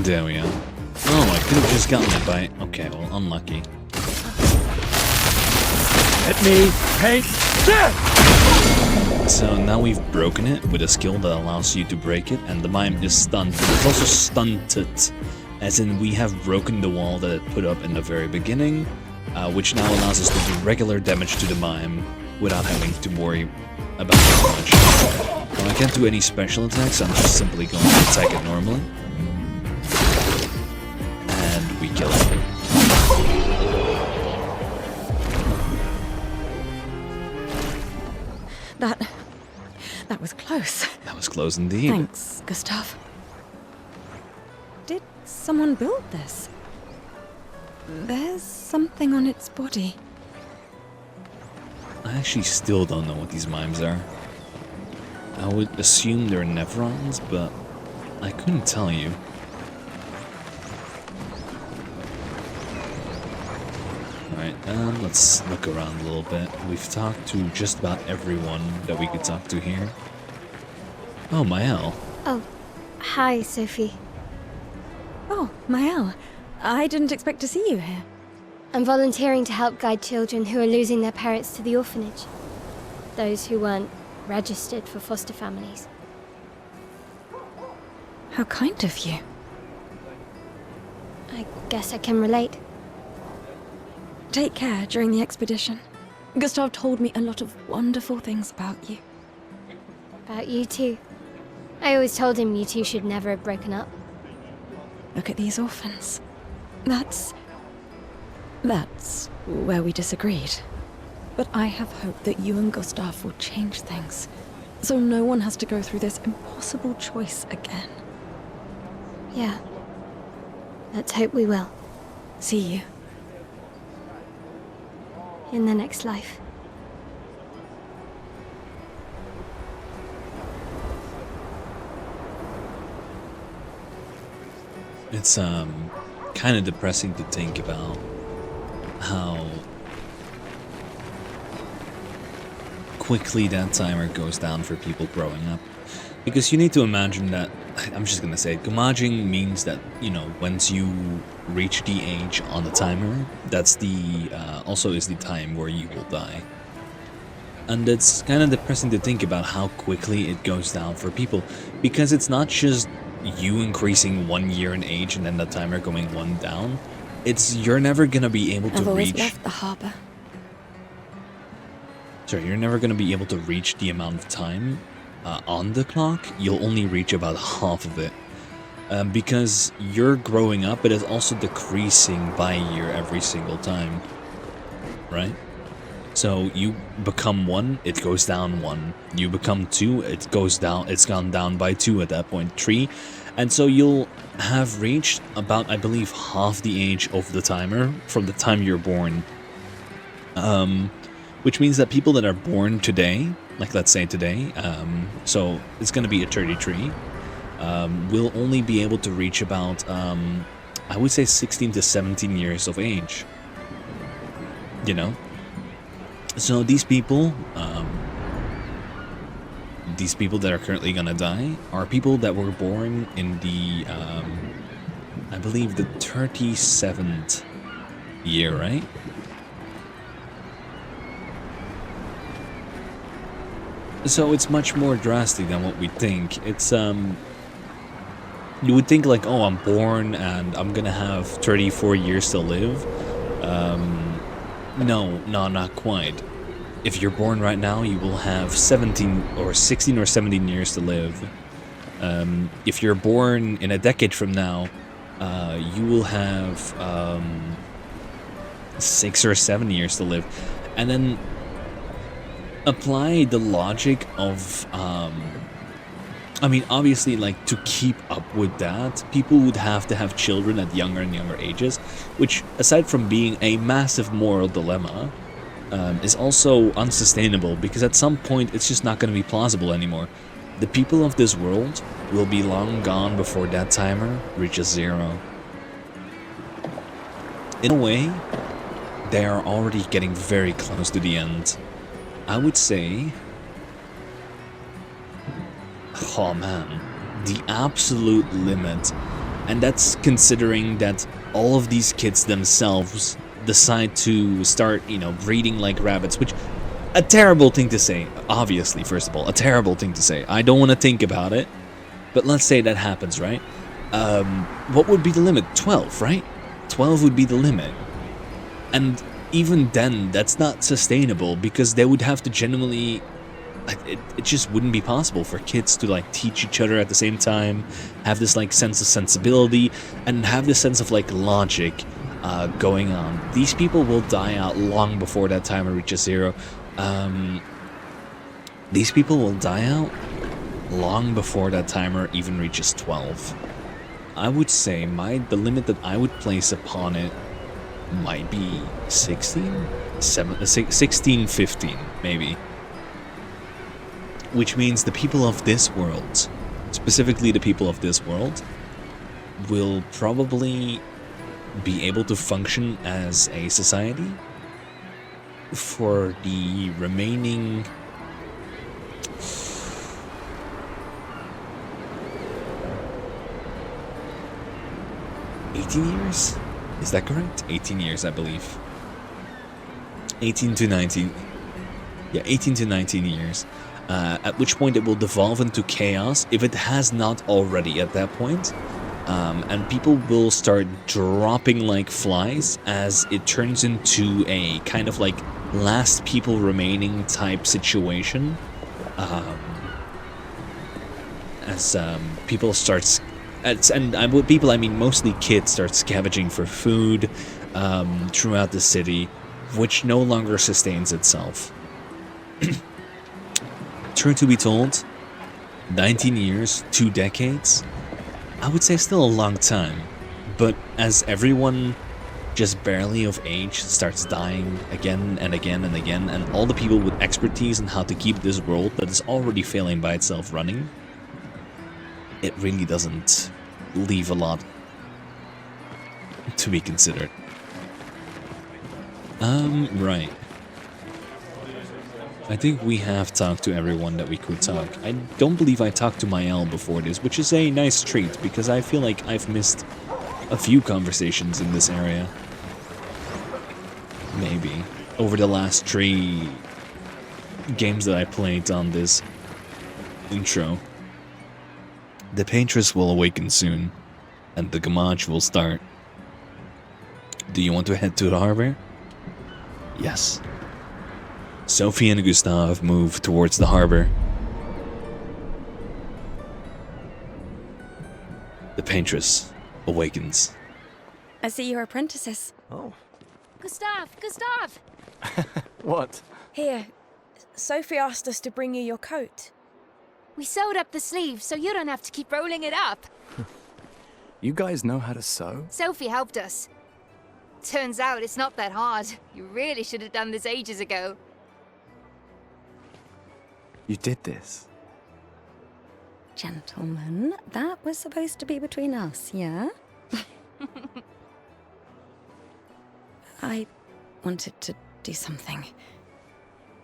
There we go. Oh, I could have just gotten a bite. Okay, well, unlucky. Let me paint death! So now we've broken it with a skill that allows you to break it, and the mime is stunned. But it's also stunted, as in we have broken the wall that it put up in the very beginning, which now allows us to do regular damage to the mime without having to worry about too much. Now, I can't do any special attacks, so I'm just simply going to attack it normally. And we kill it. That was close. That was close indeed. Thanks, Gustav. Did someone build this? There's something on its body. I actually still don't know what these mimes are. I would assume they're Nevrons, but I couldn't tell you. Alright, let's look around a little bit. We've talked to just about everyone that we could talk to here. Oh, Mael. Oh, hi, Sophie. Oh, Mael. I didn't expect to see you here. I'm volunteering to help guide children who are losing their parents to the orphanage. Those who weren't registered for foster families. How kind of you. I guess I can relate. Take care during the expedition. Gustav told me a lot of wonderful things about you. About you too. I always told him you two should never have broken up. Look at these orphans. That's where we disagreed. But I have hope that you and Gustav will change things, so no one has to go through this impossible choice again. Yeah. Let's hope we will. See you. In the next life. It's kind of depressing to think about how quickly that timer goes down for people growing up. Because you need to imagine that, I'm just gonna say, Gumajing means that, you know, once you reach the age on the timer, that's the, also is the time where you will die. And it's kind of depressing to think about how quickly it goes down for people. Because it's not just you increasing 1 year in age and then the timer going 1 down. It's, you're never gonna be able to I've always reach... left the harbor. Sorry, you're never gonna be able to reach the amount of time on the clock. You'll only reach about half of it. Because you're growing up, but it's also decreasing by a year every single time. right? So you become 1, it goes down 1. You become 2, it goes down. It's gone down by 2 at that point. 3, and so you'll have reached about, I believe, half the age of the timer from the time you're born. Which means that people that are born today, like let's say today, so it's going to be a 33, will only be able to reach about, I would say 16 to 17 years of age. You know? So these people that are currently gonna die are people that were born in the, I believe the 37th year, right? So it's much more drastic than what we think. It's, you would think like, oh, I'm born and I'm gonna have 34 years to live. No, not quite. If you're born right now, you will have 16 or 17 years to live. If you're born in a decade from now, you will have 6 or 7 years to live. And then apply the logic of, I mean, obviously, like, to keep up with that, people would have to have children at younger and younger ages, which, aside from being a massive moral dilemma, is also unsustainable, because at some point it's just not going to be plausible anymore. The people of this world will be long gone before that timer reaches 0. In a way, they are already getting very close to the end. I would say, oh man, the absolute limit, and that's considering that all of these kids themselves decide to start, you know, breeding like rabbits, which, a terrible thing to say, obviously, first of all, a terrible thing to say. I don't want to think about it, but let's say that happens, right? What would be the limit? 12, right? 12 would be the limit. And even then, that's not sustainable, because they would have to genuinely, it just wouldn't be possible for kids to like teach each other at the same time, have this like sense of sensibility, and have this sense of like logic going on. These people will die out long before that timer reaches 0. These people will die out long before that timer even reaches 12. I would say the limit that I would place upon it might be 16, 15, maybe. Which means the people of this world, specifically the people of this world, will probably be able to function as a society for the remaining 18 years? Is that correct? 18 years, I believe. 18 to 19. Yeah, 18 to 19 years. At which point it will devolve into chaos, if it has not already at that point. And people will start dropping like flies as it turns into a kind of like last people remaining type situation. As people start... And with people, I mean mostly kids, start scavenging for food throughout the city, which no longer sustains itself. Truth to be told, 19 years, 2 decades, I would say still a long time, but as everyone just barely of age starts dying again and again and again, and all the people with expertise in how to keep this world that is already failing by itself running, it really doesn't leave a lot to be considered. Right. I think we have talked to everyone that we could talk. I don't believe I talked to Mael before this, which is a nice treat, because I feel like I've missed a few conversations in this area. Maybe. Over the last 3 games that I played on this intro. The Paintress will awaken soon, and the Gamage will start. Do you want to head to the harbor? Yes. Sophie and Gustav move towards the harbor. The Paintress awakens. I see you're apprentices. Oh. Gustav! Gustav! What? Here, Sophie asked us to bring you your coat. We sewed up the sleeves so you don't have to keep rolling it up. You guys know how to sew? Sophie helped us. Turns out it's not that hard. You really should have done this ages ago. You did this? Gentlemen, that was supposed to be between us, yeah? I wanted to do something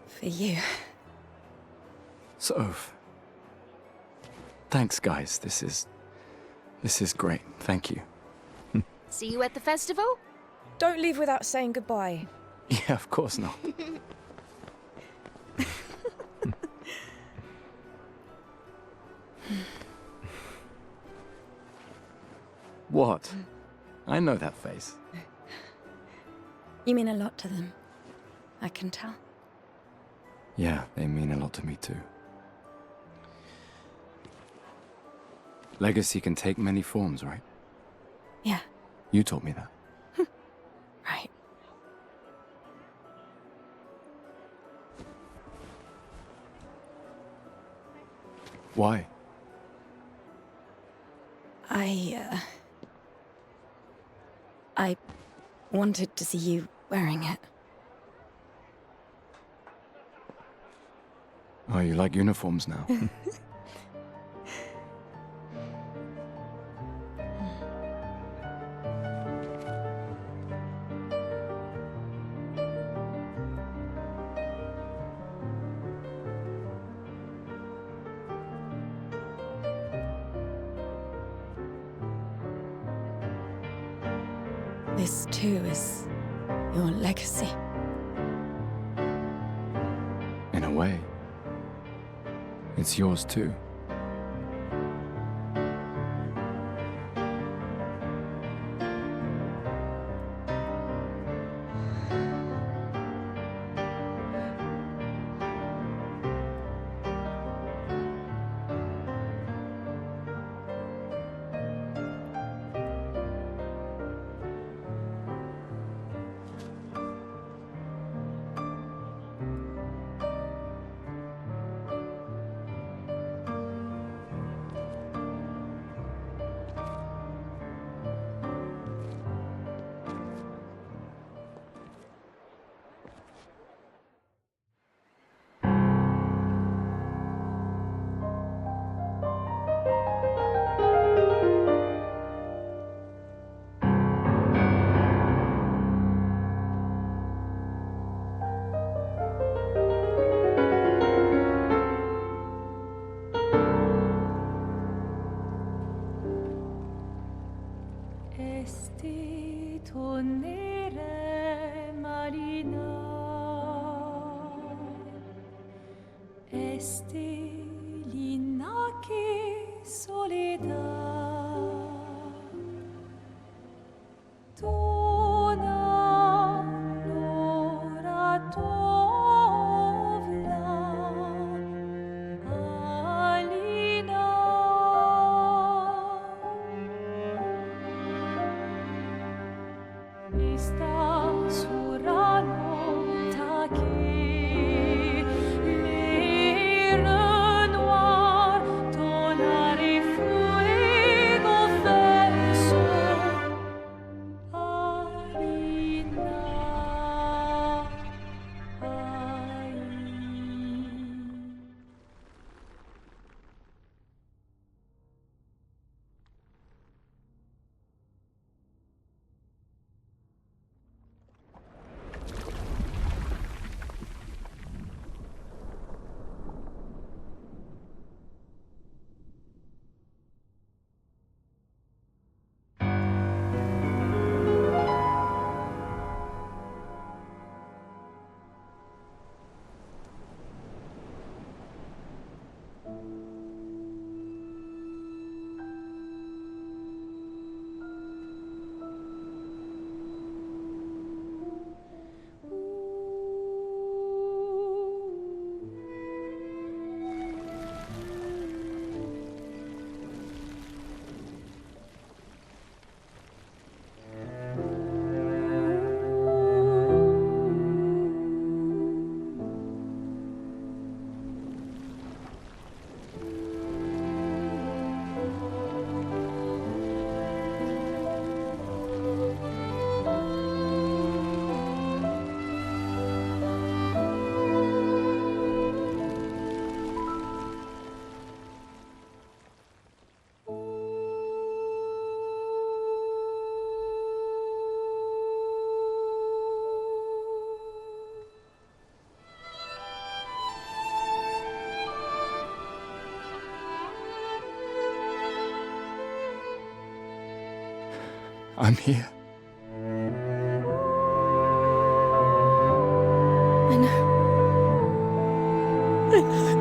for you. Soph. Thanks, guys. This is great. Thank you. See you at the festival? Don't leave without saying goodbye. Yeah, of course not. What? I know that face. You mean a lot to them. I can tell. Yeah, they mean a lot to me too. Legacy can take many forms, right? Yeah. You told me that. Right. Why? I wanted to see you wearing it. Oh, you like uniforms now? This too is your legacy. In a way. It's yours too. Esti tonere marina, esti linaki soledad, tona lora tovla, alina. Ista surano taki lera I'm here. I know. I know.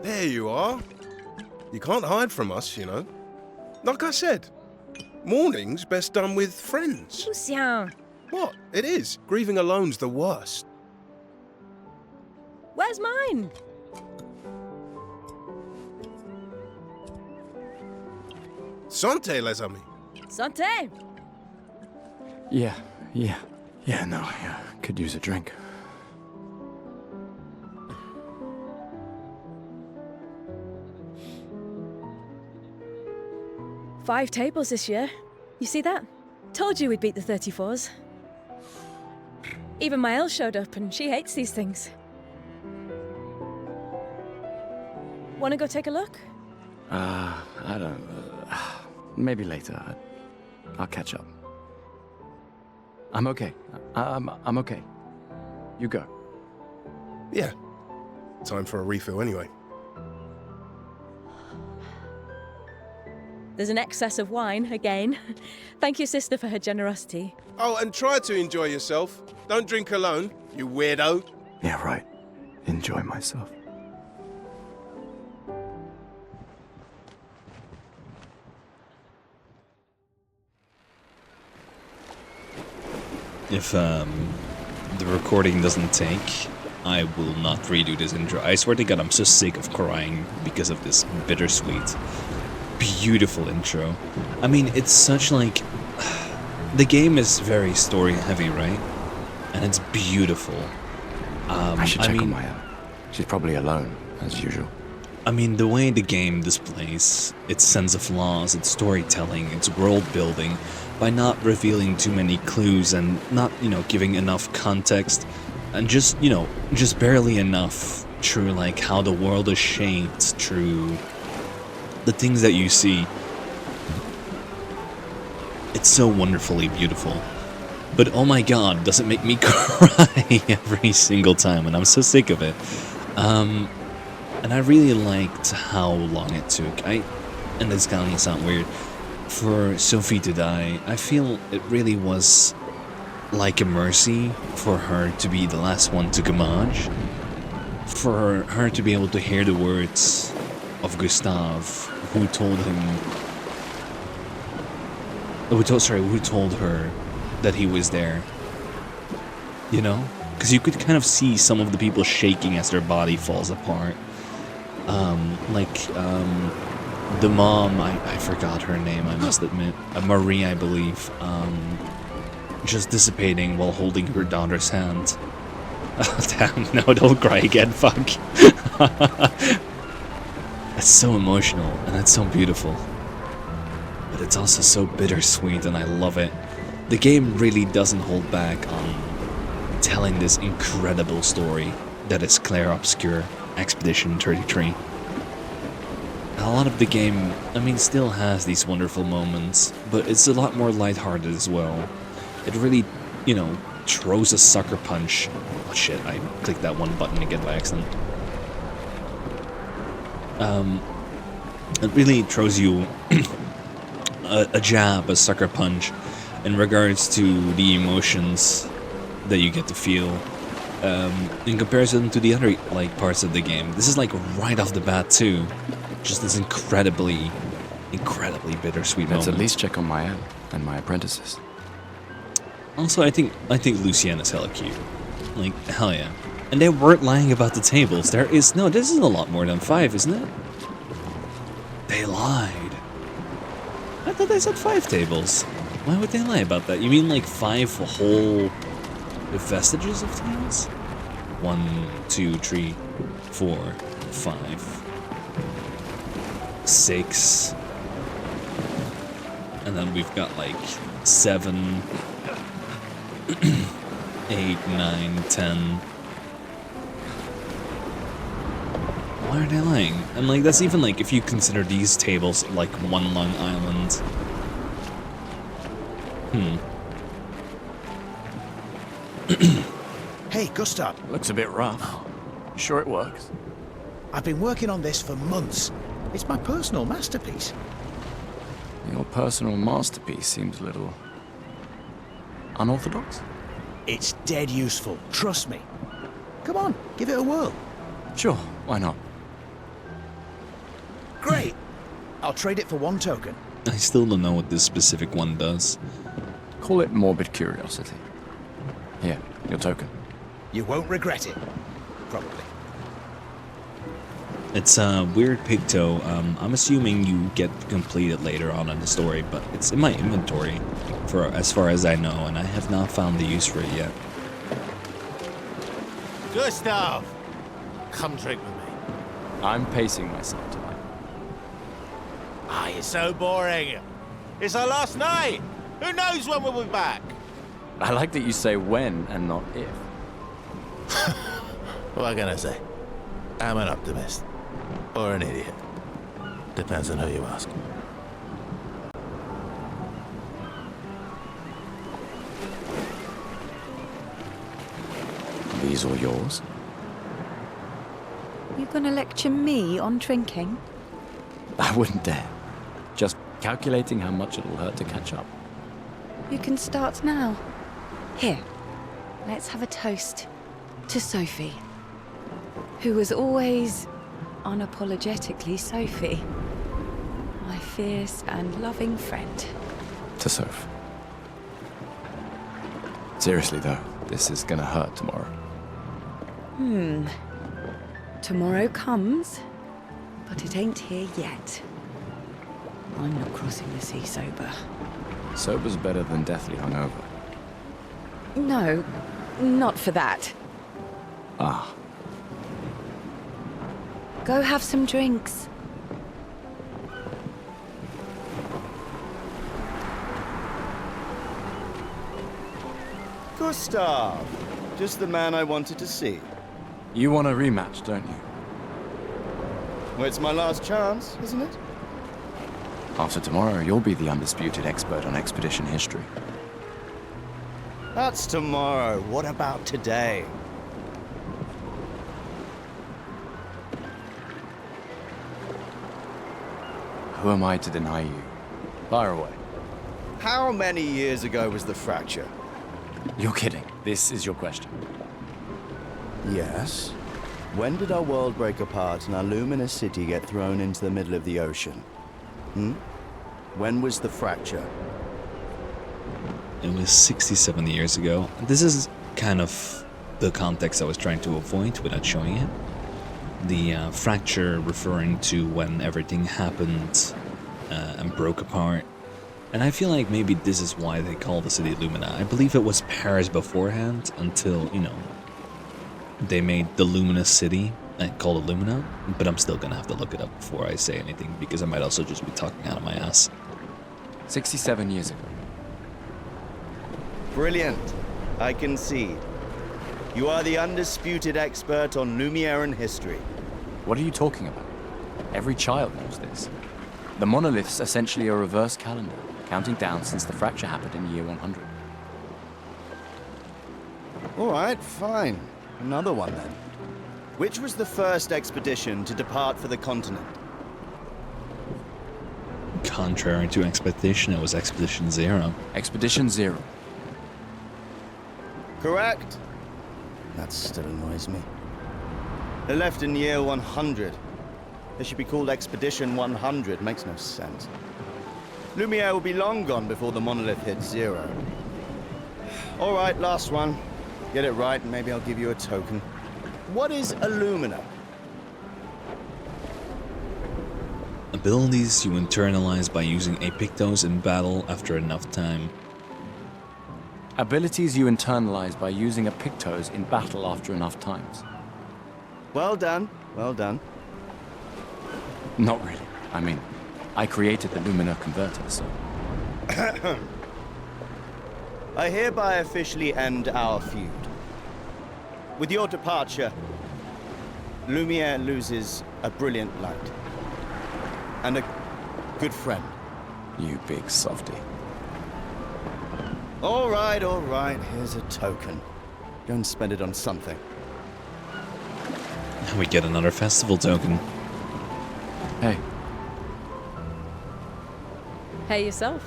There you are. You can't hide from us, you know. Like I said, mourning's best done with friends. Lucien, What? It is. Grieving alone's the worst. where's mine? Santé, les amis. Santé. Yeah, no, I could use a drink. Five tables this year. You see that? Told you we'd beat the 34s. Even Maëlle showed up, and she hates these things. Wanna go take a look? I don't... maybe later. I'll catch up. I'm okay. I'm okay. You go. Yeah. Time for a refill anyway. There's an excess of wine, again. Thank your sister for her generosity. Oh, and try to enjoy yourself. Don't drink alone, you weirdo. Yeah, right. Enjoy myself. If the recording doesn't take, I will not redo this intro. I swear to God, I'm so sick of crying because of this bittersweet, beautiful intro. I mean, it's such like... The game is very story heavy, right? And it's beautiful. I should check on Maëlle. She's probably alone, as usual. I mean, the way the game displays its sense of loss, its storytelling, its world building, by not revealing too many clues and not, giving enough context, and just, just barely enough through, like, how the world is shaped through the things that you see. It's so wonderfully beautiful. But oh my god, does it make me cry every single time, and I'm so sick of it. And I really liked how long it took. And this gonna sound weird, for Sophie to die, I feel it really was like a mercy for her to be the last one to Gamage. For her to be able to hear the words of Gustave, who told him... who told her that he was there. You know? Because you could kind of see some of the people shaking as their body falls apart. The mom, I forgot her name, I must admit. Marie, I believe. Just dissipating while holding her daughter's hand. Oh, damn, no, don't cry again, fuck. It's so emotional, and it's so beautiful. But it's also so bittersweet, and I love it. The game really doesn't hold back on telling this incredible story that is Clair Obscur, Expedition 33. A lot of the game, I mean, still has these wonderful moments, but it's a lot more lighthearted as well. It really, you know, throws a sucker punch. Oh shit, I clicked that one button again by accident. It really throws you a jab, a sucker punch, in regards to the emotions that you get to feel. In comparison to the other like parts of the game, this is like right off the bat too. Just this incredibly bittersweet moment. Let's at least check on Maëlle and my apprentices. Also, I think Lucienne is hella cute. Like, hell yeah. And they weren't lying about the tables. This is a lot more than 5, isn't it? They lied. I thought they said 5 tables. Why would they lie about that? You mean like 5 whole vestiges of tables? 1, 2, 3, 4, 5, 6. And then we've got like 7, 8, 9, 10. Why are they lying? And like, that's even like if you consider these tables like one long island. Hey, Gustav. Looks a bit rough. You sure it works? I've been working on this for months. It's my personal masterpiece. Your personal masterpiece seems a little unorthodox. It's dead useful, trust me. Come on, give it a whirl. Sure, why not? Great. I'll trade it for 1 token. I still don't know what this specific one does. Call it morbid curiosity. Here, your token. You won't regret it. Probably. It's a weird pigtoe. I'm assuming you get to complete it later on in the story, but it's in my inventory for as far as I know, and I have not found the use for it yet. Gustav! Come drink with me. I'm pacing myself tonight. Ah, you're so boring. It's our last night. Who knows when we'll be back? I like that you say when and not if. What can I say? I'm an optimist. Or an idiot. Depends on who you ask. These all yours? You gonna lecture me on drinking? I wouldn't dare. Just calculating how much it'll hurt to catch up. You can start now. Here, let's have a toast to Sophie, who was always unapologetically Sophie, my fierce and loving friend. To Soph. Seriously though, this is gonna hurt tomorrow. Tomorrow comes, but it ain't here yet. I'm not crossing the sea sober. Sober's better than deathly hungover. No, not for that. Ah. Go have some drinks. Gustav! Just the man I wanted to see. You want a rematch, don't you? Well, it's my last chance, isn't it? After tomorrow, you'll be the undisputed expert on expedition history. That's tomorrow. What about today? Who am I to deny you? Fire away. How many years ago was the fracture? You're kidding. This is your question. Yes. When did our world break apart and our luminous city get thrown into the middle of the ocean? When was the fracture? It was 67 years ago. This is kind of the context I was trying to avoid without showing it. The fracture referring to when everything happened and broke apart. And I feel like maybe this is why they call the city Lumina. I believe it was Paris beforehand until, you know, they made the luminous city and called it Lumina. But I'm still gonna have to look it up before I say anything because I might also just be talking out of my ass. 67 years ago. Brilliant. I concede. You are the undisputed expert on Lumiere history. What are you talking about? Every child knows this. The monolith's essentially a reverse calendar, counting down since the fracture happened in year 100. All right, fine. Another one then. Which was the first expedition to depart for the continent? Contrary to expectation, it was Expedition Zero. Expedition Zero. Correct. That still annoys me. They left in year 100. They should be called Expedition 100. Makes no sense. Lumiere will be long gone before the monolith hits zero. All right, last one. Get it right and maybe I'll give you a token. What is Illumina? Abilities you internalize by using a Pictos in battle after enough time. Abilities you internalize by using a Pictos in battle after enough times. Well done, well done. Not really. I mean, I created the Lumina converter, so... I hereby officially end our feud. With your departure, Lumiere loses a brilliant light. And a good friend. You big softy. All right, here's a token. Go and spend it on something. We get another festival token. Hey. Hey yourself.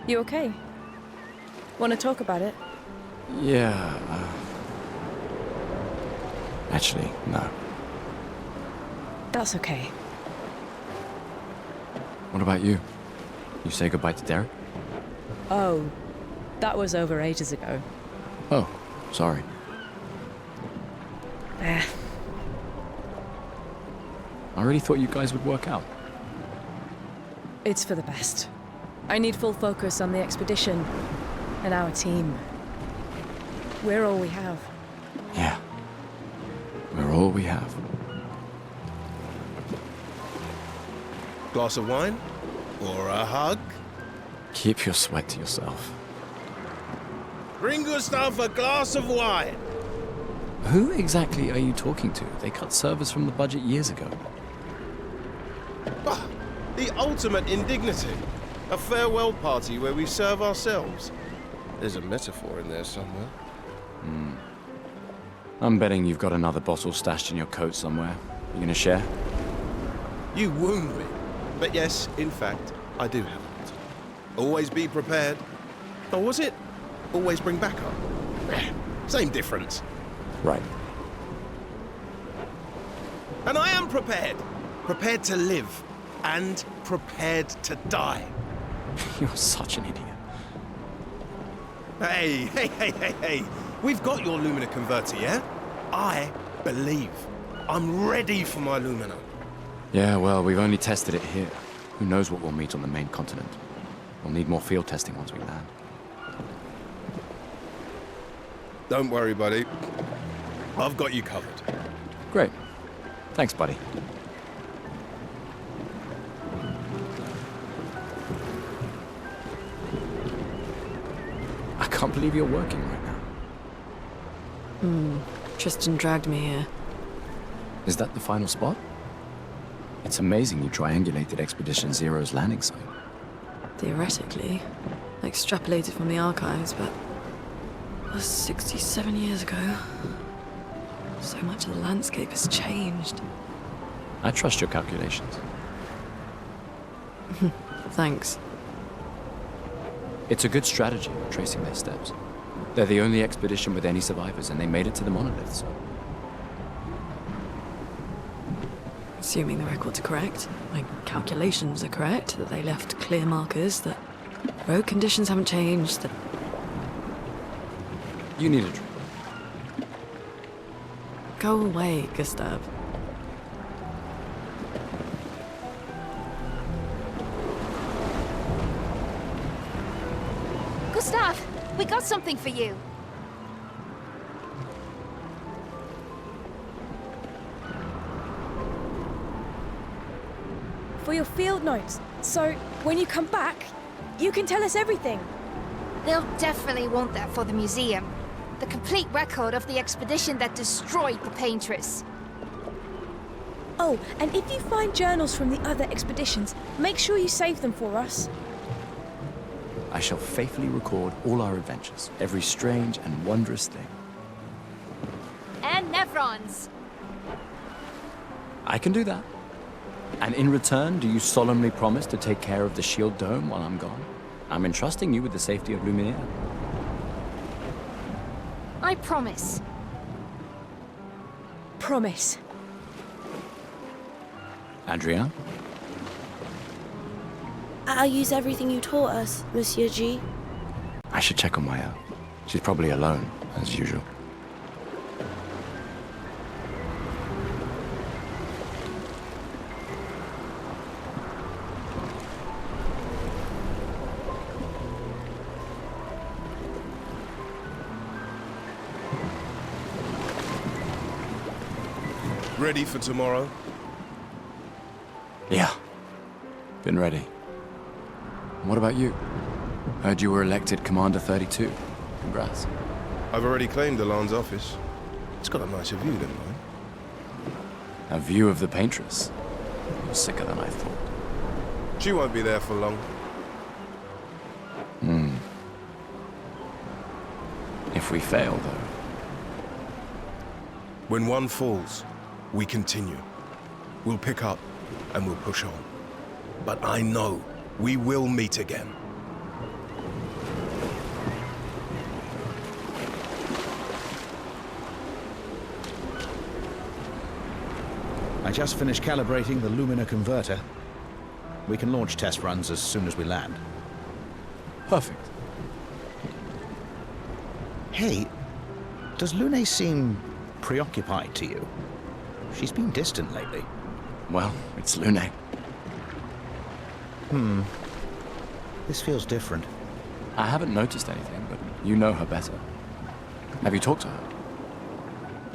You okay? Want to talk about it? Yeah, actually, no. That's okay. What about you? You say goodbye to Derek? Oh, that was over ages ago. Oh, sorry. Eh. I really thought you guys would work out. It's for the best. I need full focus on the expedition and our team. We're all we have. Yeah. We're all we have. Glass of wine? Or a hug? Keep your sweat to yourself. Bring Gustav a glass of wine! Who exactly are you talking to? They cut servers from the budget years ago. Ah, the ultimate indignity. A farewell party where we serve ourselves. There's a metaphor in there somewhere. I'm betting you've got another bottle stashed in your coat somewhere. You gonna share? You wound me. But yes, in fact, I do have it. Always be prepared. Or was it always bring backup? Same difference. Right. And I am prepared. Prepared to live. And prepared to die. You're such an idiot. Hey. We've got your Lumina converter, yeah? I believe. I'm ready for my Lumina. Yeah, well, we've only tested it here. Who knows what we'll meet on the main continent? We'll need more field testing once we land. Don't worry, buddy. I've got you covered. Great. Thanks, buddy. I can't believe you're working right now. Tristan dragged me here. Is that the final spot? It's amazing you triangulated Expedition Zero's landing site. Theoretically. Extrapolated from the archives, but... That was 67 years ago. So much of the landscape has changed. I trust your calculations. Thanks. It's a good strategy, tracing their steps. They're the only expedition with any survivors, and they made it to the monolith, so... Assuming the records are correct, my calculations are correct, that they left clear markers, that Road conditions haven't changed. You need a drink. Go away, Gustav. Gustav, we got something for you. For your field notes. So, when you come back, you can tell us everything. They'll definitely want that for the museum. The complete record of the expedition that destroyed the Paintress. Oh, and if you find journals from the other expeditions, make sure you save them for us. I shall faithfully record all our adventures, every strange and wondrous thing. And Nevrons. I can do that. And in return, do you solemnly promise to take care of the shield dome while I'm gone? I'm entrusting you with the safety of Lumiere. I promise. Promise. Adrian? I'll use everything you taught us, Monsieur G. I should check on Maya. She's probably alone, as usual. Ready for tomorrow? Yeah. Been ready. What about you? Heard you were elected Commander 32. Congrats. I've already claimed Alan's office. It's got a nicer view than mine. A view of the Paintress. You're sicker than I thought. She won't be there for long. If we fail, though. When one falls, we continue. We'll pick up and we'll push on. But I know we will meet again. I just finished calibrating the Lumina converter. We can launch test runs as soon as we land. Perfect. Hey, does Lune seem preoccupied to you? She's been distant lately. Well, it's Lune. This feels different. I haven't noticed anything, but you know her better. Have you talked to her?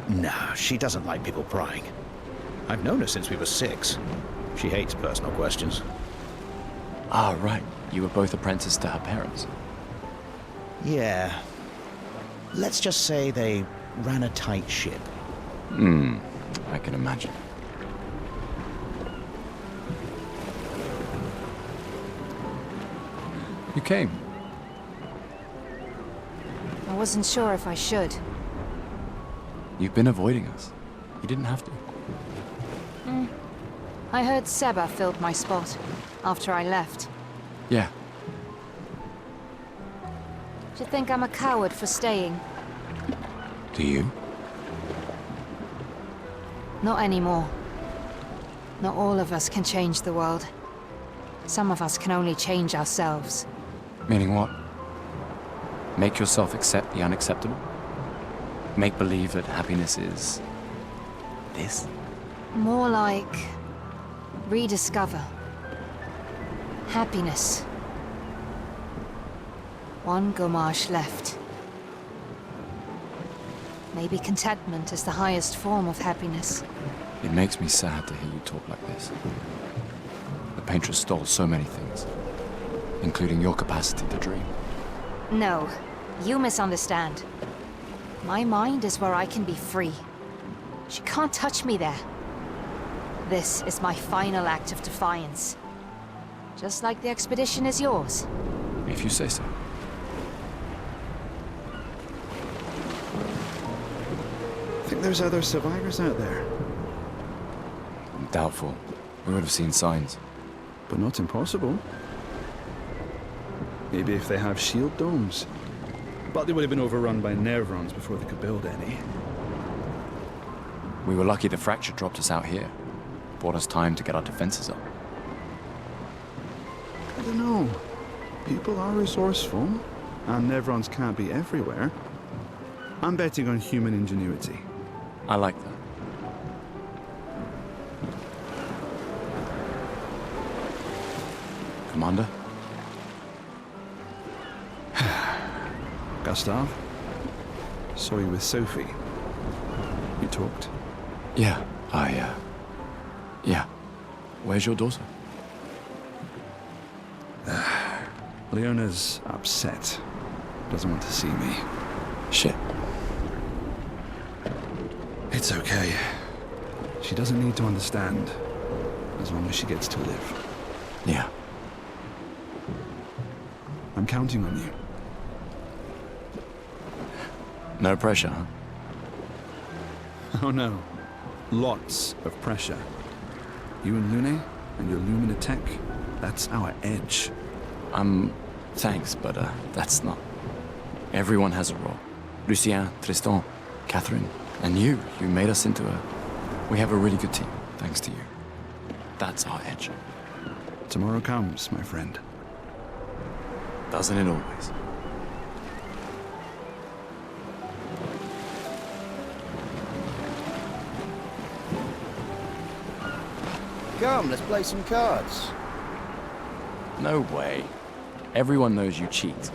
Nah, she doesn't like people prying. I've known her since we were 6. She hates personal questions. Ah, right. You were both apprenticed to her parents. Yeah. Let's just say they ran a tight ship. I can imagine. You came. I wasn't sure if I should. You've been avoiding us. You didn't have to. I heard Seba filled my spot after I left. Yeah. Do you think I'm a coward for staying? Do you? Not anymore. Not all of us can change the world. Some of us can only change ourselves. Meaning what? Make yourself accept the unacceptable? Make believe that happiness is... this? More like... rediscover. Happiness. One Gomarsh left. Maybe contentment is the highest form of happiness. It makes me sad to hear you talk like this. The Paintress stole so many things, including your capacity to dream. No, you misunderstand. My mind is where I can be free. She can't touch me there. This is my final act of defiance. Just like the expedition is yours. If you say so. Think there's other survivors out there? Doubtful. We would have seen signs. But not impossible. Maybe if they have shield domes. But they would have been overrun by Nevrons before they could build any. We were lucky the fracture dropped us out here. Bought us time to get our defenses up. I don't know. People are resourceful, and Nevrons can't be everywhere. I'm betting on human ingenuity. I like that. Commander? Gustav? Saw you with Sophie. You talked? Yeah, yeah. Where's your daughter? Leona's upset. Doesn't want to see me. Shit. It's okay. She doesn't need to understand, as long as she gets to live. Yeah. I'm counting on you. No pressure, huh? Oh no. Lots of pressure. You and Lune, and your Lumina tech, that's our edge. Thanks, but that's not... Everyone has a role. Lucien, Tristan, Catherine, and you made us into a... We have a really good team, thanks to you. That's our edge. Tomorrow comes, my friend. Doesn't it always? Come, let's play some cards. No way. Everyone knows you cheat.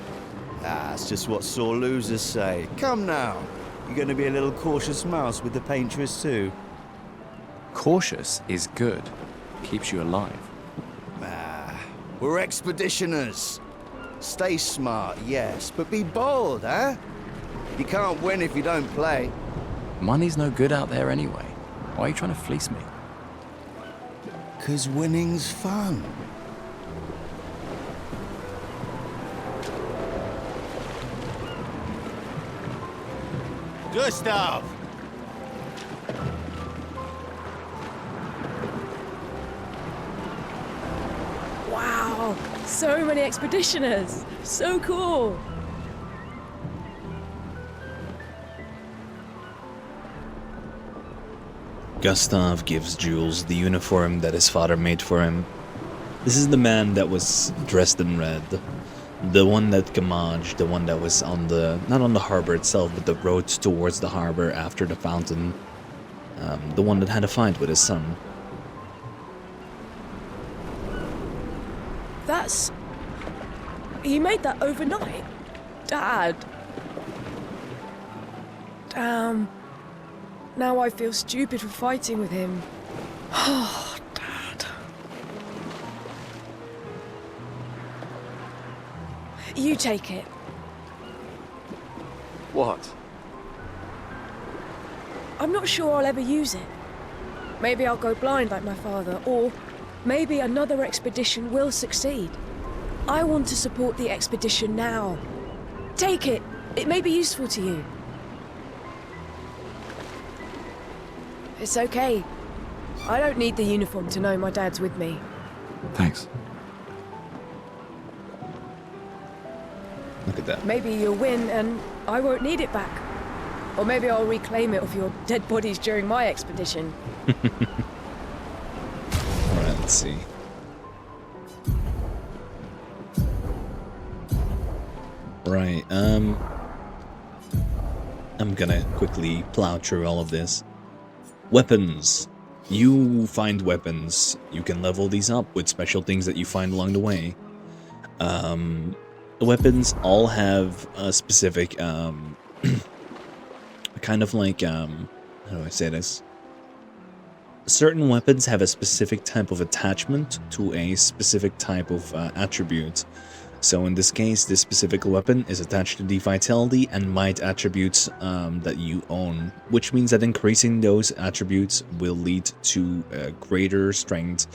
That's just what sore losers say. Come now. You're going to be a little cautious mouse with the paintress too. Cautious is good. Keeps you alive. We're expeditioners. Stay smart, yes, but be bold, huh? You can't win if you don't play. Money's no good out there anyway. Why are you trying to fleece me? 'Cause winning's fun. Gustav! Wow, so many expeditioners. So cool. Gustav gives Jules the uniform that his father made for him. This is the man that was dressed in red. The one that Gamage, the one that was on the... not on the harbor itself, but the road towards the harbor after the fountain. The one that had a fight with his son. That's... He made that overnight? Dad. Damn. Now I feel stupid for fighting with him. Oh, Dad. You take it. What? I'm not sure I'll ever use it. Maybe I'll go blind like my father, or maybe another expedition will succeed. I want to support the expedition now. Take it. It may be useful to you. It's okay. I don't need the uniform to know my dad's with me. Thanks. Look at that. Maybe you'll win and I won't need it back. Or maybe I'll reclaim it off your dead bodies during my expedition. Alright, let's see. Right, I'm gonna quickly plow through all of this. Weapons. You find weapons. You can level these up with special things that you find along the way. The weapons all have a specific, kind of like, how do I say this? Certain weapons have a specific type of attachment to a specific type of attribute. So in this case, this specific weapon is attached to the vitality and might attributes that you own, which means that increasing those attributes will lead to greater strength,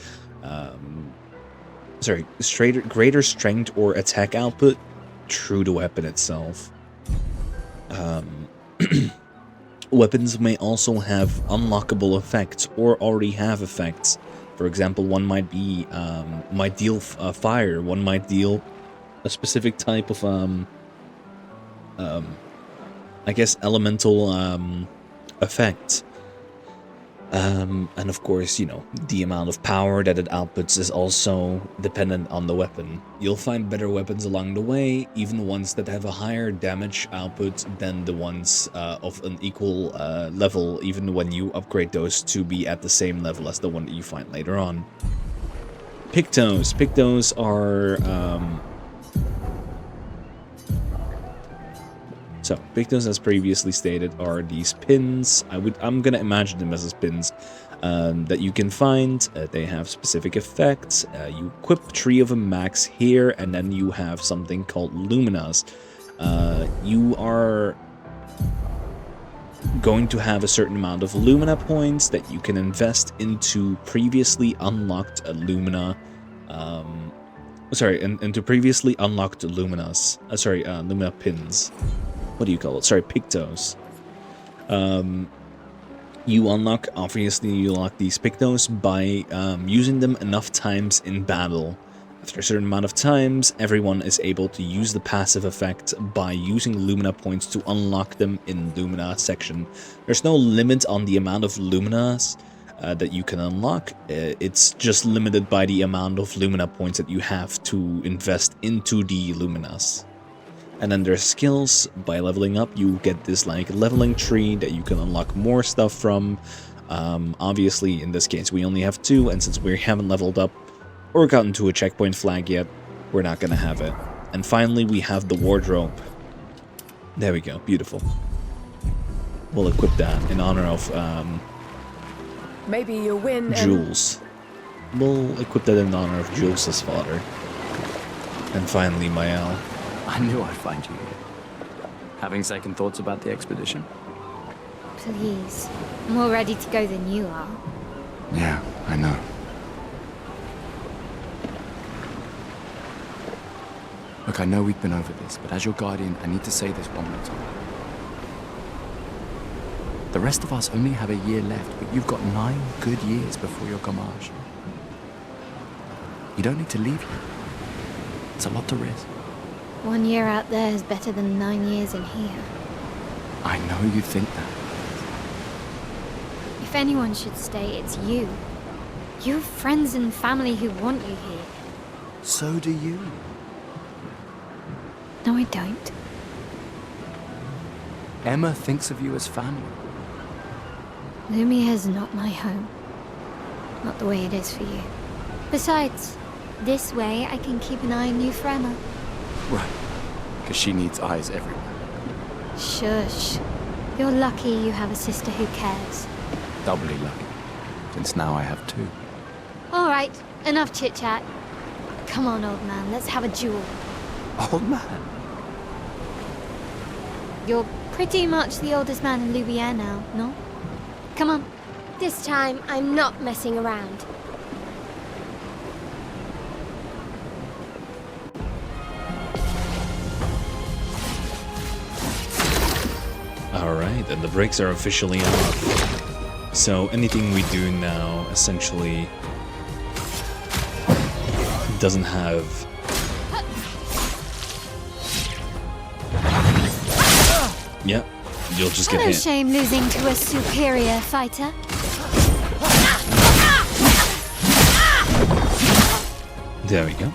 greater strength or attack output through the weapon itself. Weapons may also have unlockable effects or already have effects. For example, one might be might deal fire, one might deal a specific type of I guess elemental effect. And of course, you know, the amount of power that it outputs is also dependent on the weapon. You'll find better weapons along the way, even ones that have a higher damage output than the ones of an equal level, even when you upgrade those to be at the same level as the one that you find later on. Pictos. Pictos are... So, pictos, as previously stated, are these pins. I'm gonna imagine them as pins that you can find. They have specific effects. You equip 3 of them max here, and then you have something called luminas. You are going to have a certain amount of lumina points that you can invest into previously unlocked lumina. Into previously unlocked luminas. Lumina pins. What do you call it? Sorry, pictos. You unlock these pictos by using them enough times in battle. After a certain amount of times, everyone is able to use the passive effect by using Lumina points to unlock them in Lumina section. There's no limit on the amount of Luminas that you can unlock. It's just limited by the amount of Lumina points that you have to invest into the Luminas. And then there's skills. By leveling up, you get this like leveling tree that you can unlock more stuff from. Obviously, in this case, we only have 2, and since we haven't leveled up or gotten to a checkpoint flag yet, we're not gonna have it. And finally, we have the wardrobe. There we go, beautiful. We'll equip that in honor of Maybe you'll win. Jules. We'll equip that in honor of Jules' father. And finally, Mael. I knew I'd find you here. Having second thoughts about the expedition? Please. I'm more ready to go than you are. Yeah, I know. Look, I know we've been over this, but as your guardian, I need to say this one more time. The rest of us only have a year left, but you've got 9 good years before your Gamage. You don't need to leave here. It's a lot to risk. 1 year out there is better than 9 years in here. I know you think that. If anyone should stay, it's you. You have friends and family who want you here. So do you. No, I don't. Emma thinks of you as family. Lumia's not my home. Not the way it is for you. Besides, this way I can keep an eye on you for Emma. Right. Because she needs eyes everywhere. Shush. You're lucky you have a sister who cares. Doubly lucky. Since now I have 2. Alright, enough chit-chat. Come on, old man, let's have a duel. Old man? You're pretty much the oldest man in Louvier now, no? Come on. This time, I'm not messing around. Alright, and the brakes are officially off. So anything we do now essentially doesn't have... Yep, you'll just get No hit. shame losing to a superior fighter. There we go.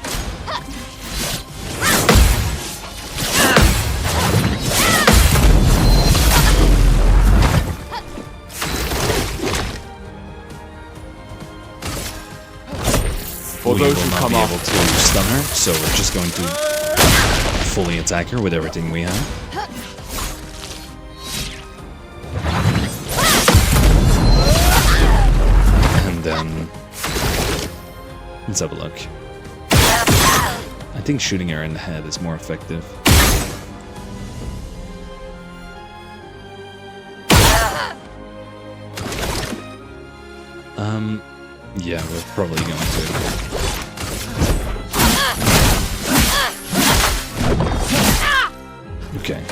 We will not be able to stun her, so we're just going to fully attack her with everything we have. And then... let's have a look. I think shooting her in the head is more effective. Yeah, we're probably going to. Okay.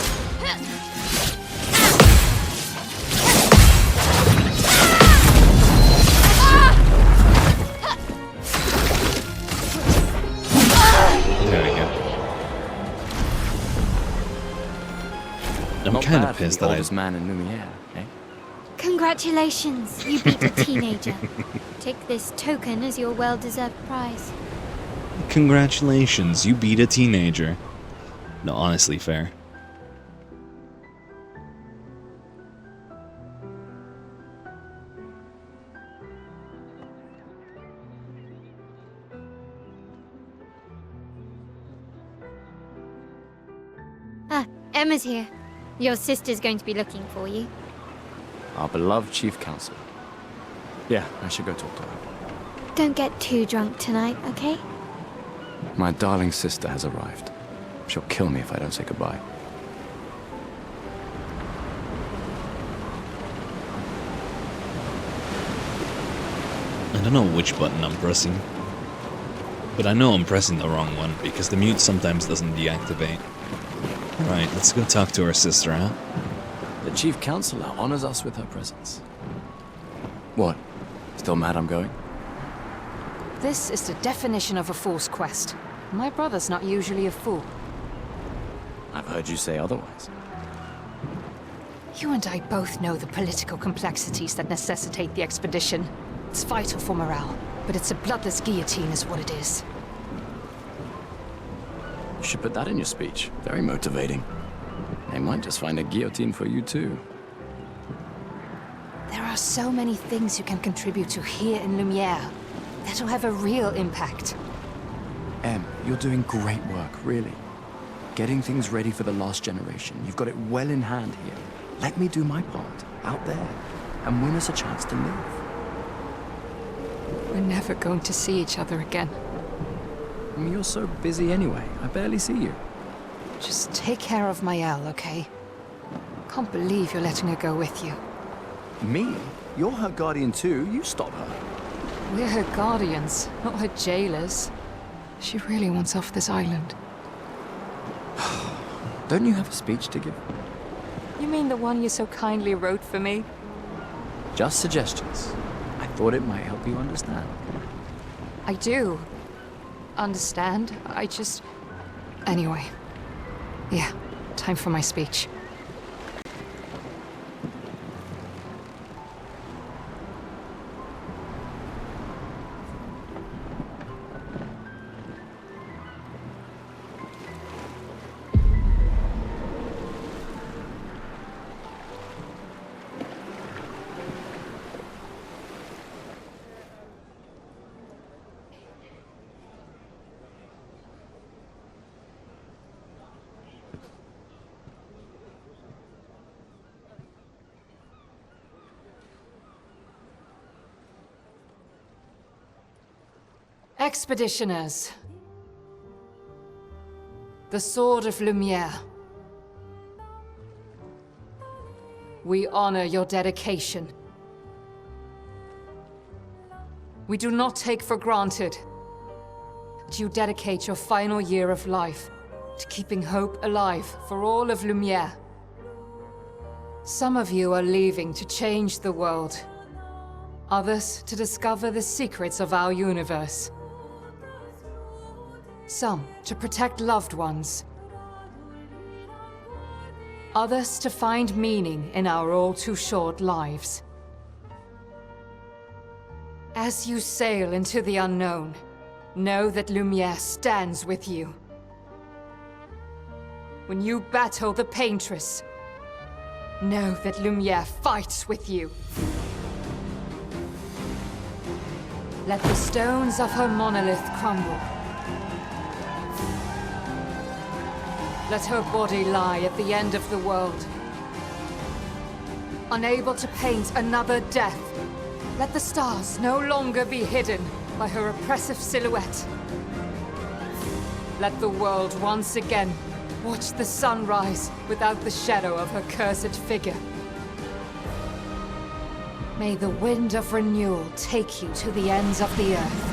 There we go. I'm kind of pissed that oldest man in Lumiere, eh? Congratulations, you beat a teenager. Take this token as your well-deserved prize. Congratulations, you beat a teenager. No, honestly, fair. Ah, Emma's here. Your sister's going to be looking for you. Our beloved chief counselor. Yeah, I should go talk to her. Don't get too drunk tonight, okay? My darling sister has arrived. She'll kill me if I don't say goodbye. I don't know which button I'm pressing. But I know I'm pressing the wrong one, because the mute sometimes doesn't deactivate. Alright, let's go talk to our sister, huh? The chief counselor honors us with her presence. What? Still mad I'm going? This is the definition of a fool's quest. My brother's not usually a fool. I've heard you say otherwise. You and I both know the political complexities that necessitate the expedition. It's vital for morale, but it's a bloodless guillotine is what it is. You should put that in your speech. Very motivating. They might just find a guillotine for you too. There are so many things you can contribute to here in Lumiere that'll have a real impact. Em, you're doing great work, really. Getting things ready for the last generation. You've got it well in hand here. Let me do my part, out there, and win us a chance to live. We're never going to see each other again. You're so busy anyway. I barely see you. Just take care of Maëlle, okay? Can't believe you're letting her go with you. Me? You're her guardian too. You stop her. We're her guardians, not her jailers. She really wants off this island. Don't you have a speech to give? You mean the one you so kindly wrote for me? Just suggestions. I thought it might help you understand. I do. Understand? I just... Anyway. Yeah, time for my speech. Expeditioners. The Sword of Lumiere. We honor your dedication. We do not take for granted that you dedicate your final year of life to keeping hope alive for all of Lumiere. Some of you are leaving to change the world. Others to discover the secrets of our universe. Some to protect loved ones. Others to find meaning in our all too short lives. As you sail into the unknown, know that Lumiere stands with you. When you battle the Paintress, know that Lumiere fights with you. Let the stones of her monolith crumble. Let her body lie at the end of the world. Unable to paint another death, let the stars no longer be hidden by her oppressive silhouette. Let the world once again watch the sun rise without the shadow of her cursed figure. May the wind of renewal take you to the ends of the earth.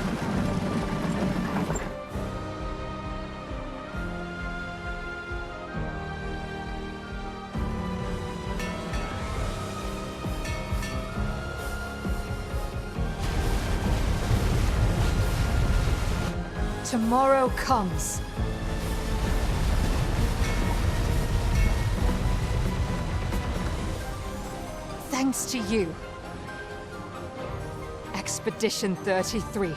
Tomorrow comes. thanks to you. Expedition 33.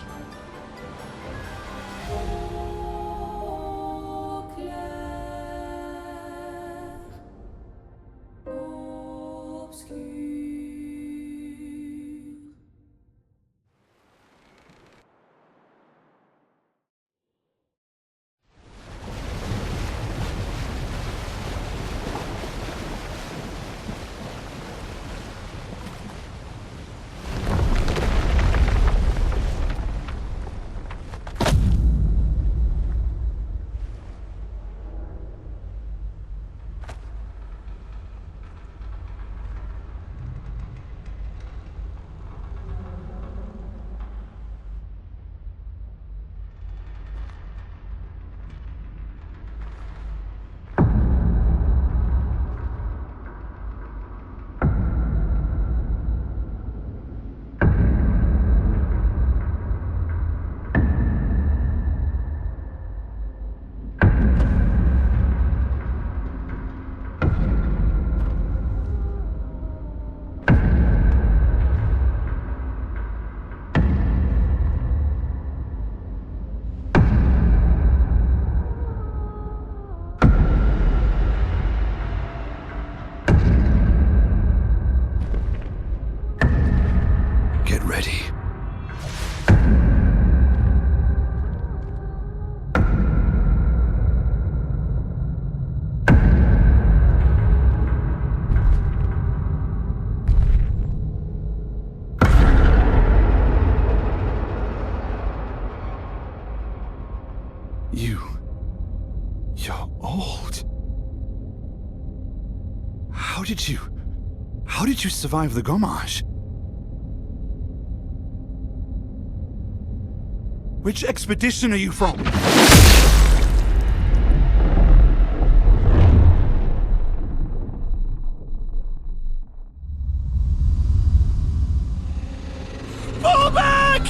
Get ready. You're old. How did you survive the Gommage? Which expedition are you from? Fall back!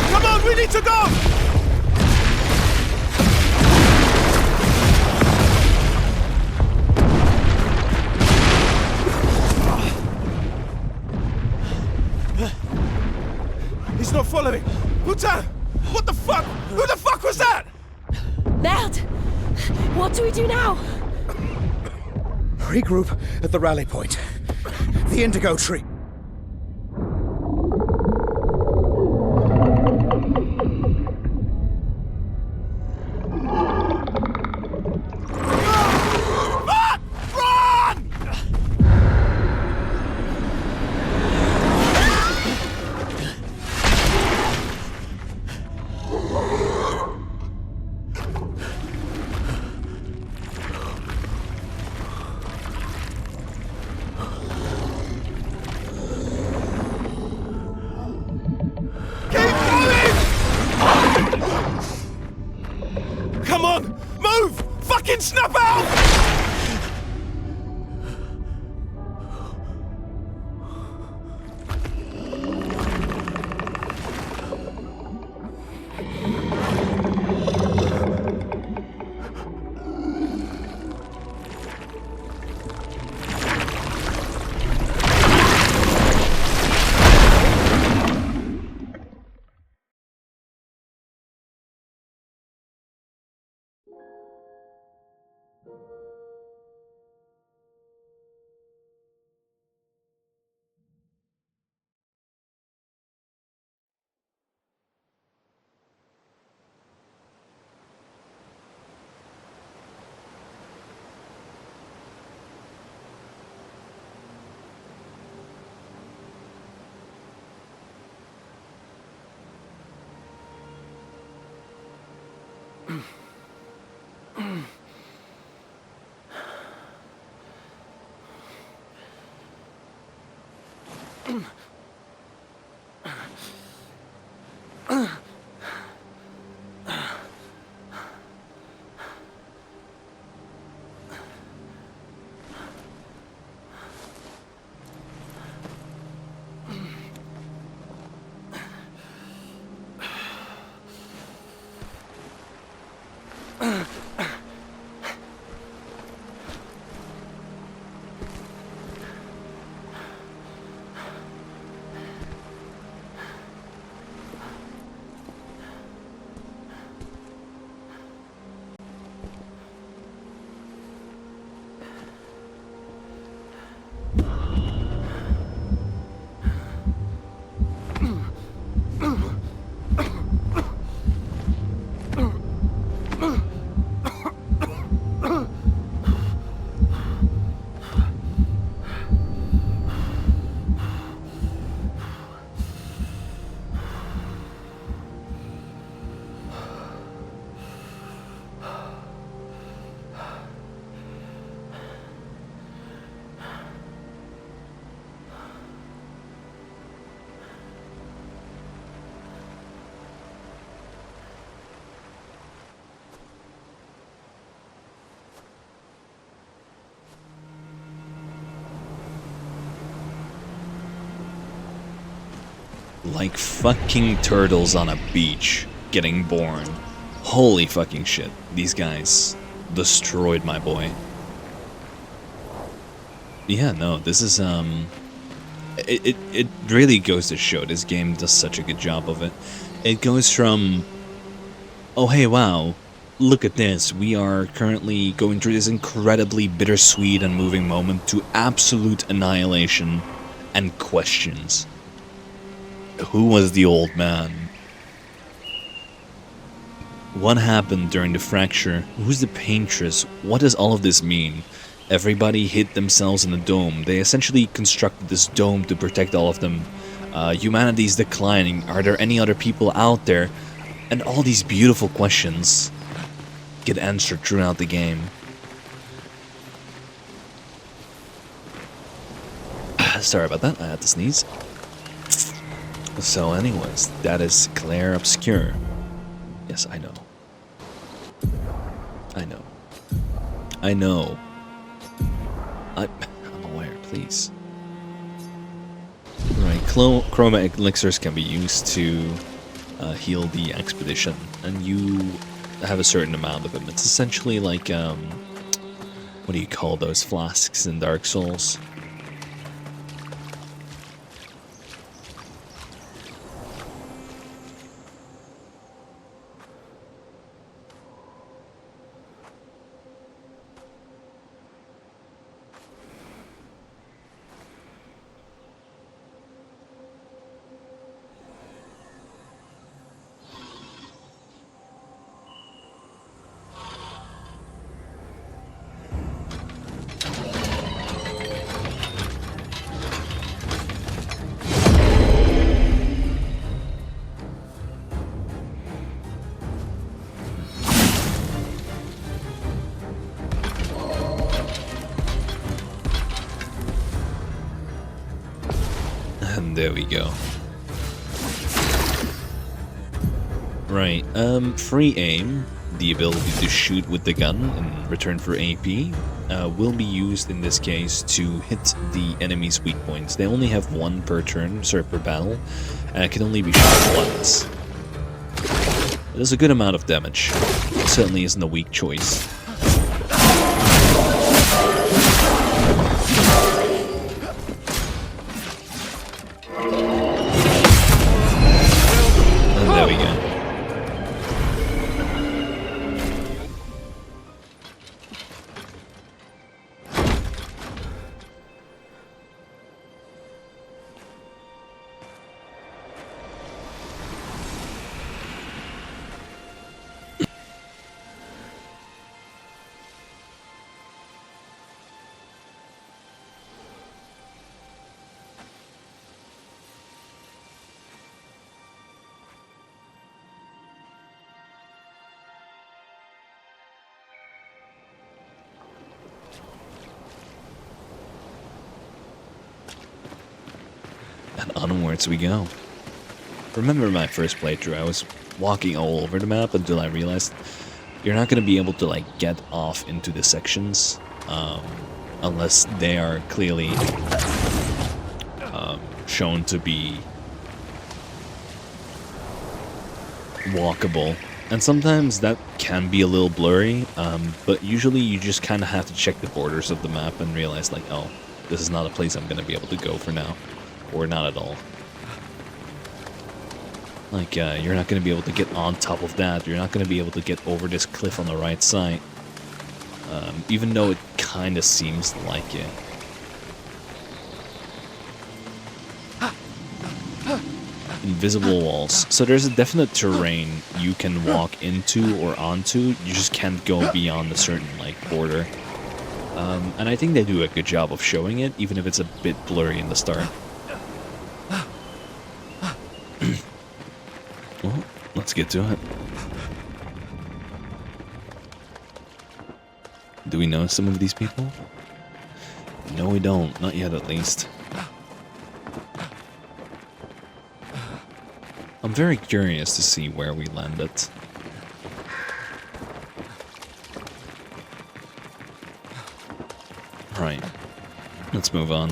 Come on, we need to go! He's not following. Putain! What the fuck? Who the fuck was that? Merde! What do we do now? Regroup at the rally point. The Indigo Tree. Come on! Move! Fucking snap out! like fucking turtles on a beach getting born. Holy fucking shit. These guys destroyed my boy. Yeah, no, this is, it really goes to show this game does such a good job of it. It goes from, oh hey, wow, look at this, we are currently going through this incredibly bittersweet and moving moment, to absolute annihilation and questions. Who was the old man? What happened during the fracture? Who's the paintress? What does all of this mean? Everybody hid themselves in a dome. They essentially constructed this dome to protect all of them. Humanity's declining. Are there any other people out there? And all these beautiful questions get answered throughout the game. Sorry about that, I had to sneeze. So anyways, that is Clair Obscur. Yes, I know. I know. I know. I'm aware, please. Right, chroma elixirs can be used to heal the expedition, and you have a certain amount of them. It's essentially like, what do you call those flasks in Dark Souls? And there we go. Right, free aim, the ability to shoot with the gun in return for AP, will be used in this case to hit the enemy's weak points. They only have one per turn, sorry, per battle, and it can only be shot once. It does a good amount of damage. It certainly isn't a weak choice. And there we go. And onwards we go. Remember my first playthrough, I was walking all over the map until I realized you're not going to be able to like get off into the sections unless they are clearly shown to be walkable. And sometimes that can be a little blurry, but usually you just kind of have to check the borders of the map and realize like, oh, this is not a place I'm going to be able to go for now. Or not at all. Like, you're not going to be able to get on top of that. You're not going to be able to get over this cliff on the right side. Even though it kind of seems like it. Invisible walls. So there's a definite terrain you can walk into or onto. You just can't go beyond a certain, like, border. And I think they do a good job of showing it, even if it's a bit blurry in the start. Well, let's get to it. Do we know some of these people? No, we don't. Not yet, at least. I'm very curious to see where we landed. Right. Let's move on.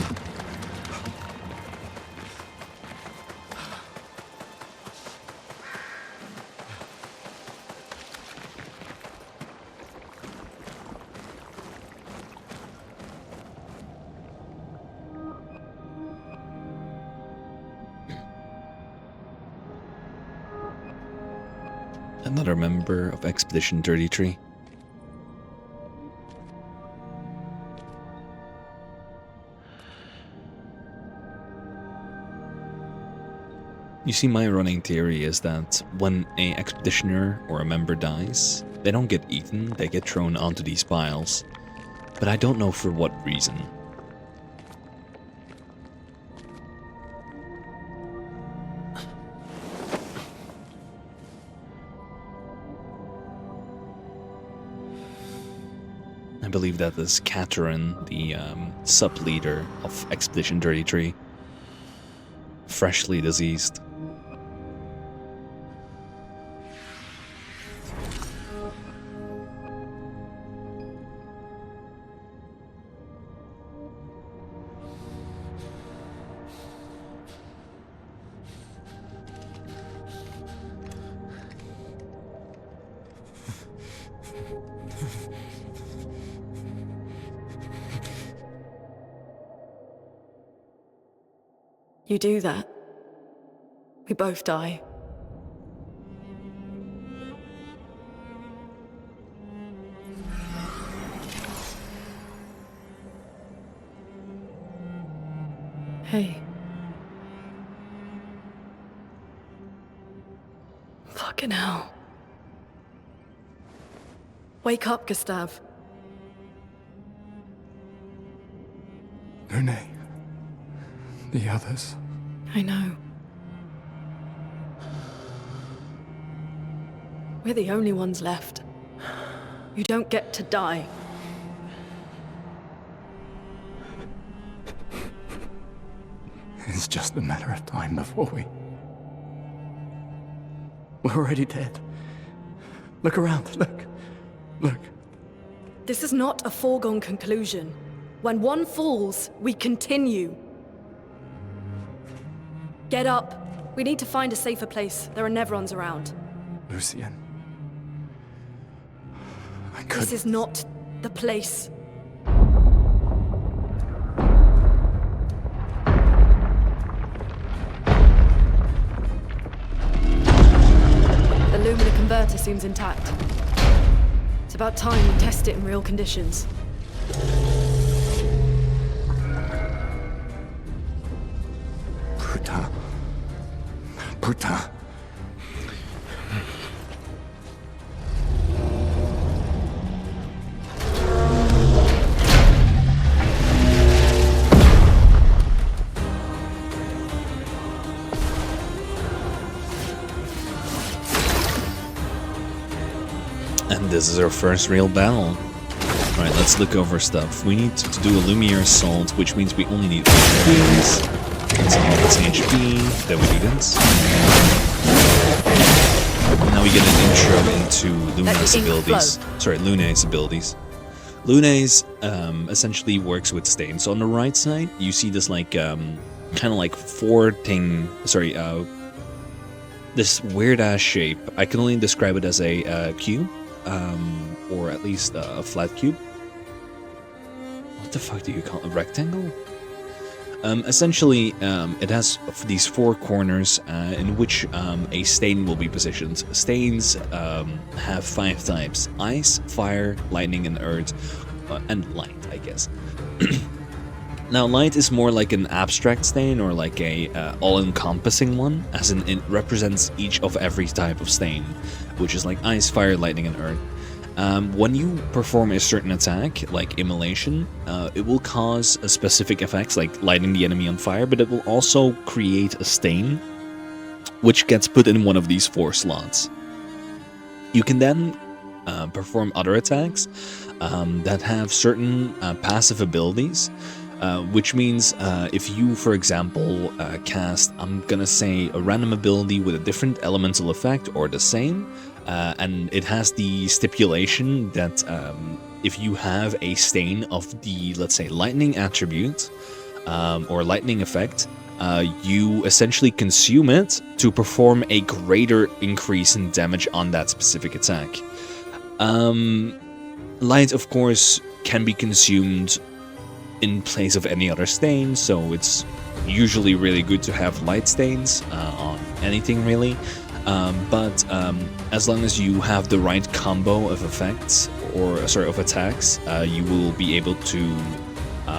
another member of Expedition 33. You see, my running theory is that when a expeditioner or a member dies, they don't get eaten, they get thrown onto these piles. But I don't know for what reason. I believe that is Catherine, the sub-leader of Expedition 33. Freshly diseased. You do that, we both die. Hey. Fucking hell. Wake up, Gustav. Lune. The others. I know. We're the only ones left. You don't get to die. It's just a matter of time before we're already dead. Look around, look. Look. This is not a foregone conclusion. When one falls, we continue. Get up. We need to find a safer place. There are Nevrons around. Lucien. This is not the place. The Lumina converter seems intact. It's about time we test it in real conditions. Putain. Putain. And this is our first real battle. Alright, let's look over stuff. We need to do a Lumiere assault, which means we only need 1 piece. That's all its HP, then we do this. Now we get an intro into Luna's abilities. Sorry, Luna's abilities. Luna's essentially works with stains. So on the right side, you see this like, kind of like this weird ass shape. I can only describe it as a cube. Or at least a flat cube. What the fuck do you call it? A rectangle? Essentially, it has these 4 corners in which a stain will be positioned. Stains have 5 types: ice, fire, lightning, and earth, and light, I guess. Now, light is more like an abstract stain or like a all-encompassing one, as in it represents each of every type of stain, which is like ice, fire, lightning, and earth. When you perform a certain attack, like immolation, it will cause a specific effects, like lighting the enemy on fire, but it will also create a stain, which gets put in one of these 4 slots. You can then perform other attacks that have certain passive abilities, which means if you, for example, cast, I'm gonna say, a random ability with a different elemental effect or the same, and it has the stipulation that if you have a stain of the, let's say, lightning attribute or lightning effect, you essentially consume it to perform a greater increase in damage on that specific attack. Light, of course, can be consumed in place of any other stain, so it's usually really good to have light stains on anything, really. but as long as you have the right combo of effects, or sorry, of attacks, you will be able to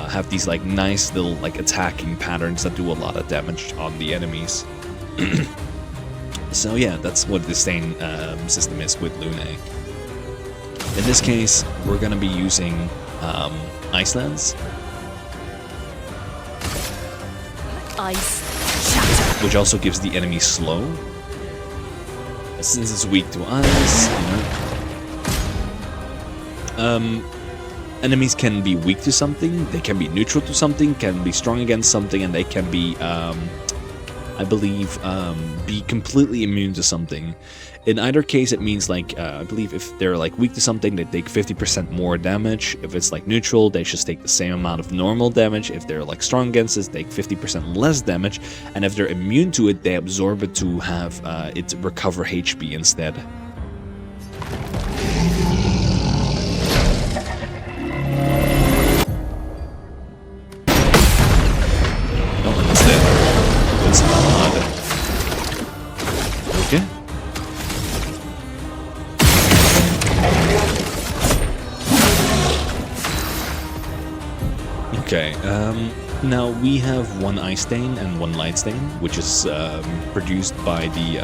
have these like nice little like attacking patterns that do a lot of damage on the enemies. So yeah, that's what the stain system is with Lune. In this case, we're gonna be using Icelands, Ice shatter. which also gives the enemy slow. Since it's weak to ice, you know. Enemies can be weak to something, they can be neutral to something, can be strong against something, and they can be, I believe, be completely immune to something. In either case, it means like, I believe if they're like weak to something, they take 50% more damage. If it's like neutral, they just take the same amount of normal damage. If they're like strong against it, they take 50% less damage. And if they're immune to it, they absorb it to have it recover HP instead. Oh, that's dead. That's odd. Okay. Okay, now we have one ice stain and one light stain, which is produced by the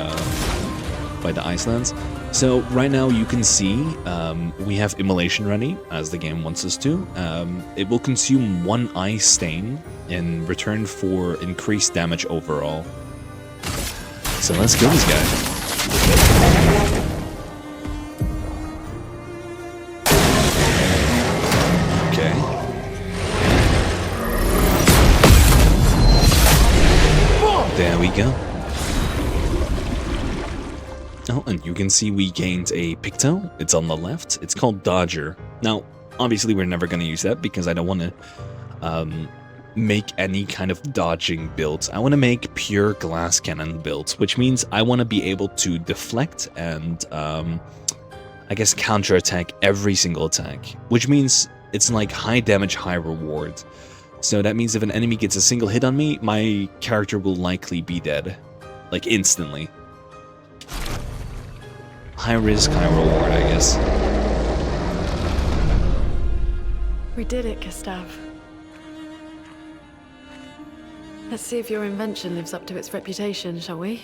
Icelands. So right now you can see we have immolation ready, as the game wants us to. It will consume one ice stain in return for increased damage overall. So let's kill this guy. There we go. Oh, and you can see we gained a Picto. It's on the left. It's called Dodger. Now, obviously we're never going to use that because I don't want to make any kind of dodging builds. I want to make pure glass cannon builds, which means I want to be able to deflect and, I guess, counterattack every single attack, which means it's like high damage, high reward. So that means if an enemy gets a single hit on me, my character will likely be dead. Like, instantly. High risk, high reward, I guess. We did it, Gustav. Let's see if your invention lives up to its reputation, shall we?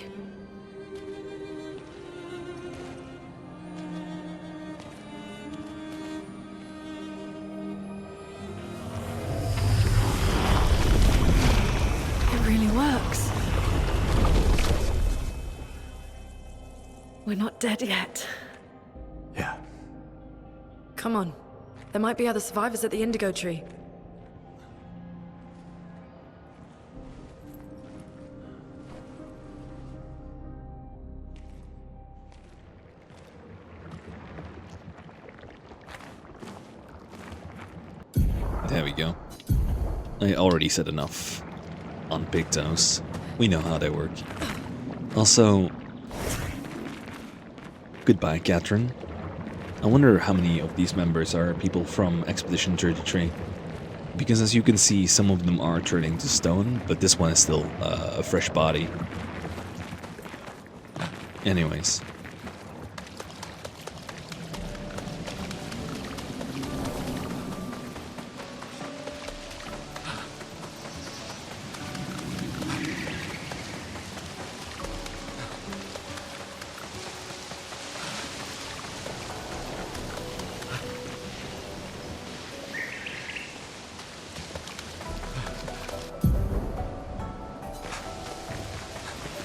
Works. We're not dead yet. Yeah. Come on. There might be other survivors at the indigo tree. There we go. I already said enough on Pictos. We know how they work. Also, goodbye, Catherine. I wonder how many of these members are people from Expedition 33. Because as you can see, some of them are turning to stone, but this one is still a fresh body. Anyways.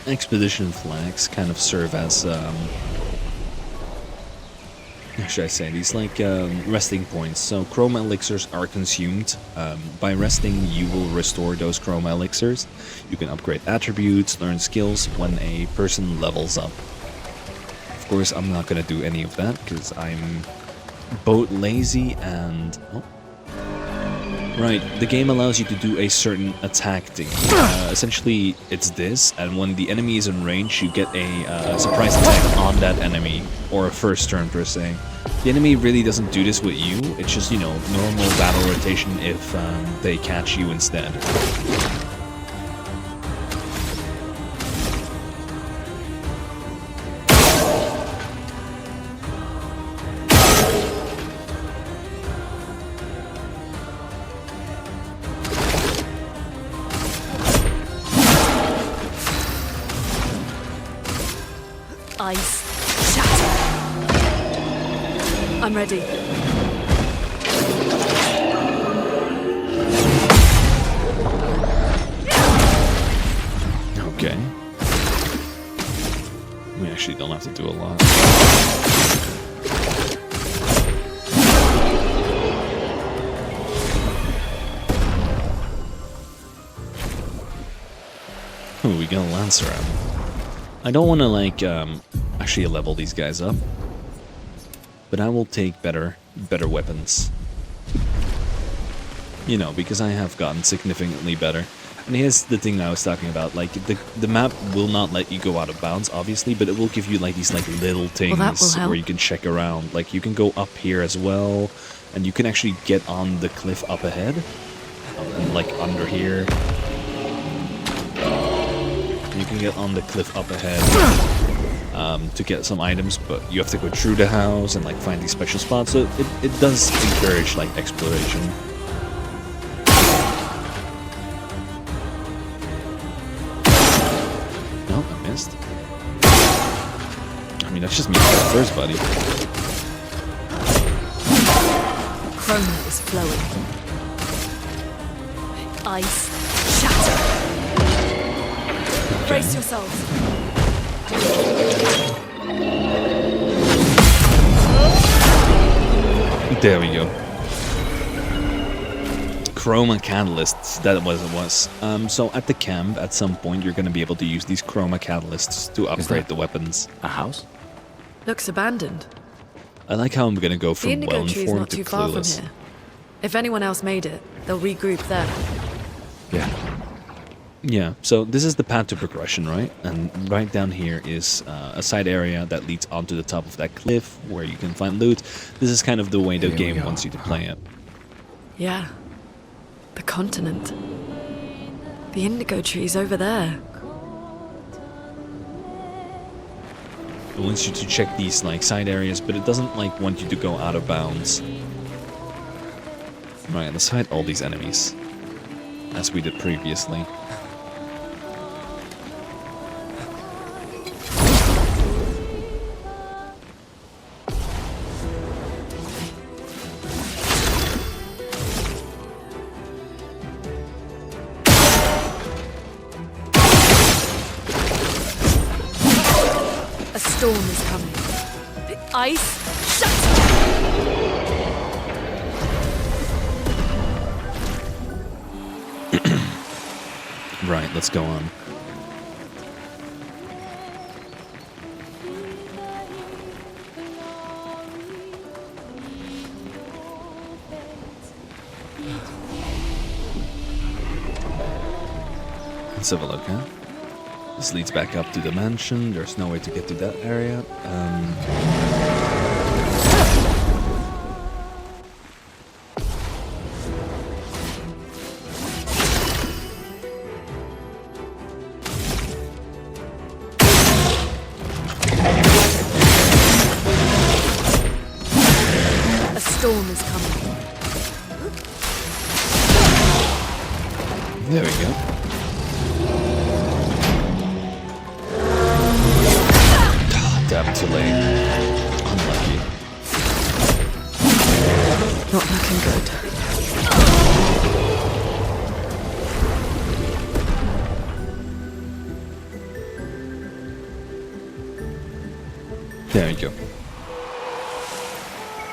Expedition flags kind of serve as, how should I say, these like resting points. So chroma elixirs are consumed. By resting, you will restore those chroma elixirs. You can upgrade attributes, learn skills when a person levels up. Of course, I'm not gonna do any of that because I'm both lazy and... Oh. Right, the game allows you to do a certain attack thing. Essentially, it's this, and when the enemy is in range, you get a surprise attack on that enemy, or a first turn per se. The enemy really doesn't do this with you, it's just, you know, normal battle rotation if they catch you instead. Ice. Shatter. I'm ready. Okay. We actually don't have to do a lot. Ooh, we got a Lancer out. I don't want to, like, actually level these guys up. But I will take better weapons. You know, because I have gotten significantly better. And here's the thing I was talking about, like, the map will not let you go out of bounds, obviously, but it will give you, like, these, like, little things where you can check around. Like, you can go up here as well, and you can actually get on the cliff up ahead. And, like, under here. You can get on the cliff up ahead to get some items, but you have to go through the house and, like, find these special spots, so it does encourage, like, exploration. Missed. I mean, that's just me first, buddy. Chroma is flowing. Ice. Shatter. Okay. Brace yourselves. There we go. Chroma catalysts, that was it was. So at the camp, at some point, you're going to be able to use these chroma catalysts to upgrade the weapons. A house? Looks abandoned. I like how I'm going to go The from indigo tree is well-informed not to too far from clueless. here. If anyone else made it, they'll regroup there. Yeah. Yeah, so this is the path to progression, right? And right down here is a side area that leads onto the top of that cliff where you can find loot. This is kind of the way the game wants you to play it. Yeah. The continent. The indigo tree's over there. It wants you to check these like side areas, but it doesn't like want you to go out of bounds. Right, let's fight all these enemies, as we did previously. A storm is coming. The ice shuts. Right, let's go on. Let's have a look, huh? This leads back up to the mansion. There's no way to get to that area. A storm is coming. There we go. Damn, too late. Unlucky. Not looking good. There you go.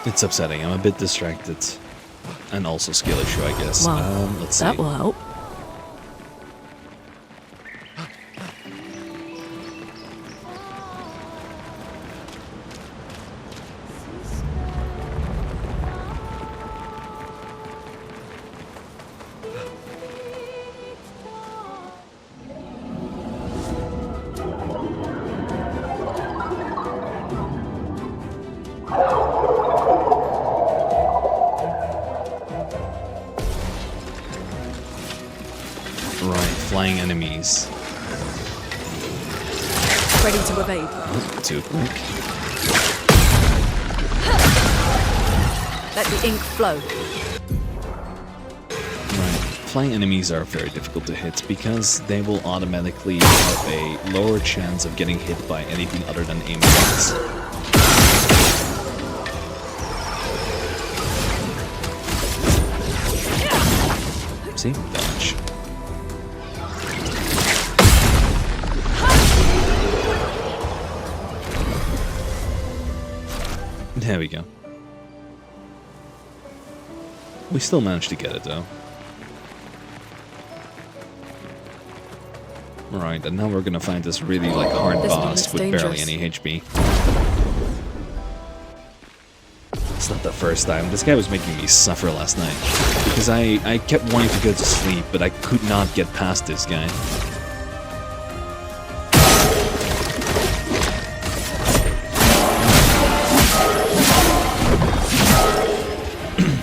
It's upsetting. I'm a bit distracted. And also skill issue, I guess. Well, let's see. that will help. Right, flying enemies. Ready to evade. Oh, too quick. Let the ink flow. Right, flying enemies are very difficult to hit because they will automatically have a lower chance of getting hit by anything other than aim shots. See? Dodge. There we go. We still managed to get it though. Right, and now we're gonna find this really like hard boss with barely any HP. It's not the first time. This guy was making me suffer last night. Because I kept wanting to go to sleep, but I could not get past this guy.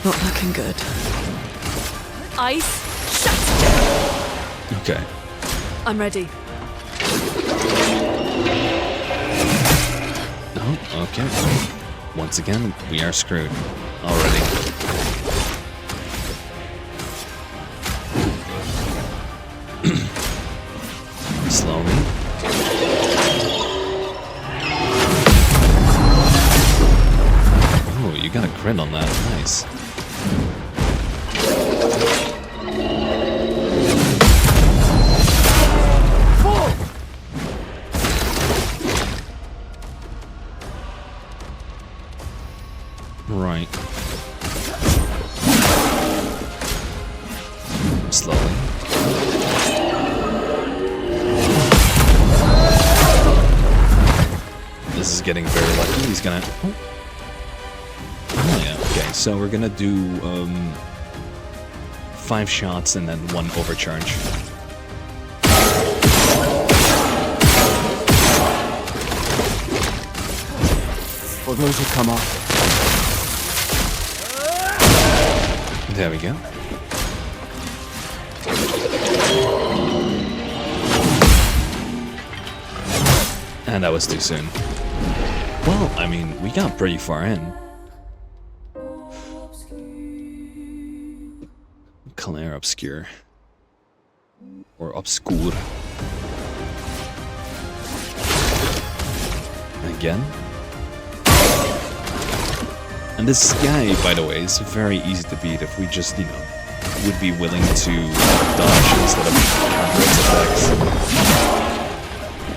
Not looking good. Ice, shut! Okay. I'm ready. Oh, okay. Once again, we are screwed. Already. Slowly. Oh, you got a crit on that. Nice. Right. Slowly. This is getting very lucky. He's gonna... Oh yeah, okay. So we're gonna do 5 shots and then 1 overcharge. For those who come after. There we go. And that was too soon. Well, I mean, we got pretty far in. Clair Obscur. Or Obscur. Again. And this guy, by the way, is very easy to beat if we just, you know, would be willing to dodge instead of counter its effects.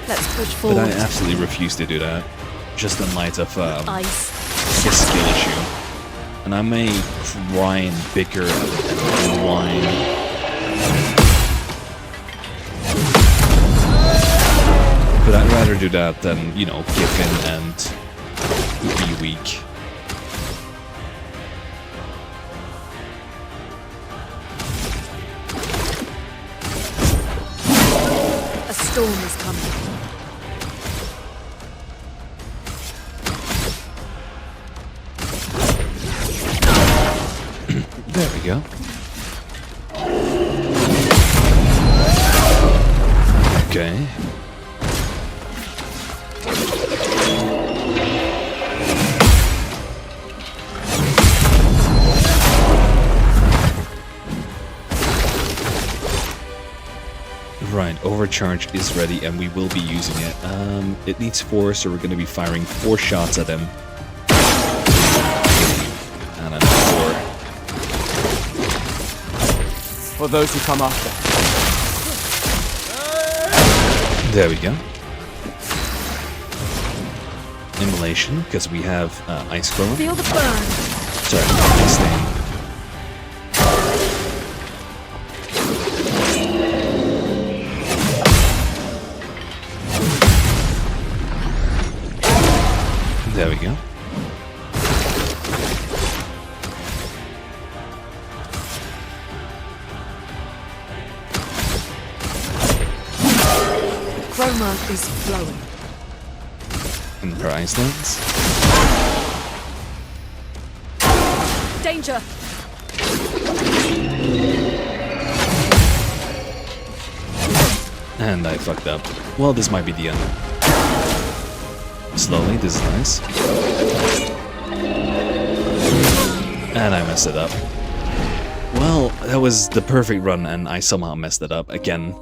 Let's push forward. But I absolutely refuse to do that, just in light of Ice. the skill issue. And I may try and bicker and whine. But I'd rather do that than, you know, give in and be weak. A storm is coming. There we go. Okay. Right, overcharge is ready and we will be using it. It needs 4, so we're going to be firing 4 shots at him. And another 4. For those who come after. There we go. Immolation, because we have Ice Golem. Feel the burn. Sorry, Ice Stain. There we go. Chroma is flowing. And her ice lands. Danger! And I fucked up. Well, this might be the end. Slowly, this is nice. And I messed it up. Well, that was the perfect run, and I somehow messed it up again.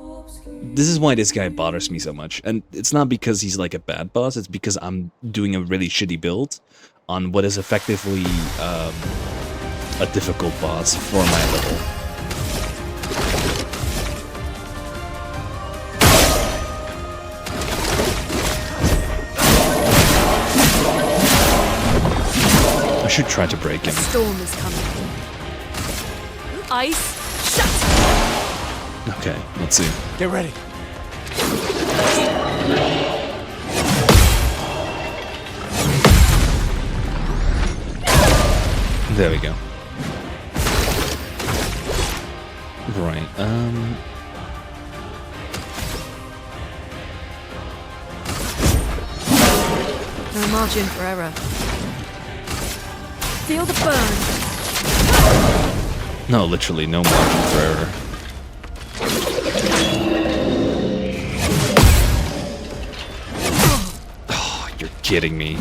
This is why this guy bothers me so much, and it's not because he's like a bad boss, it's because I'm doing a really shitty build on what is effectively a difficult boss for my level. I should try to break him. The storm is coming. Ice, shut! Okay, let's see. Get ready. There we go. Right, No margin for error. Feel the burn. no, literally no margin for error. Oh, you're kidding me.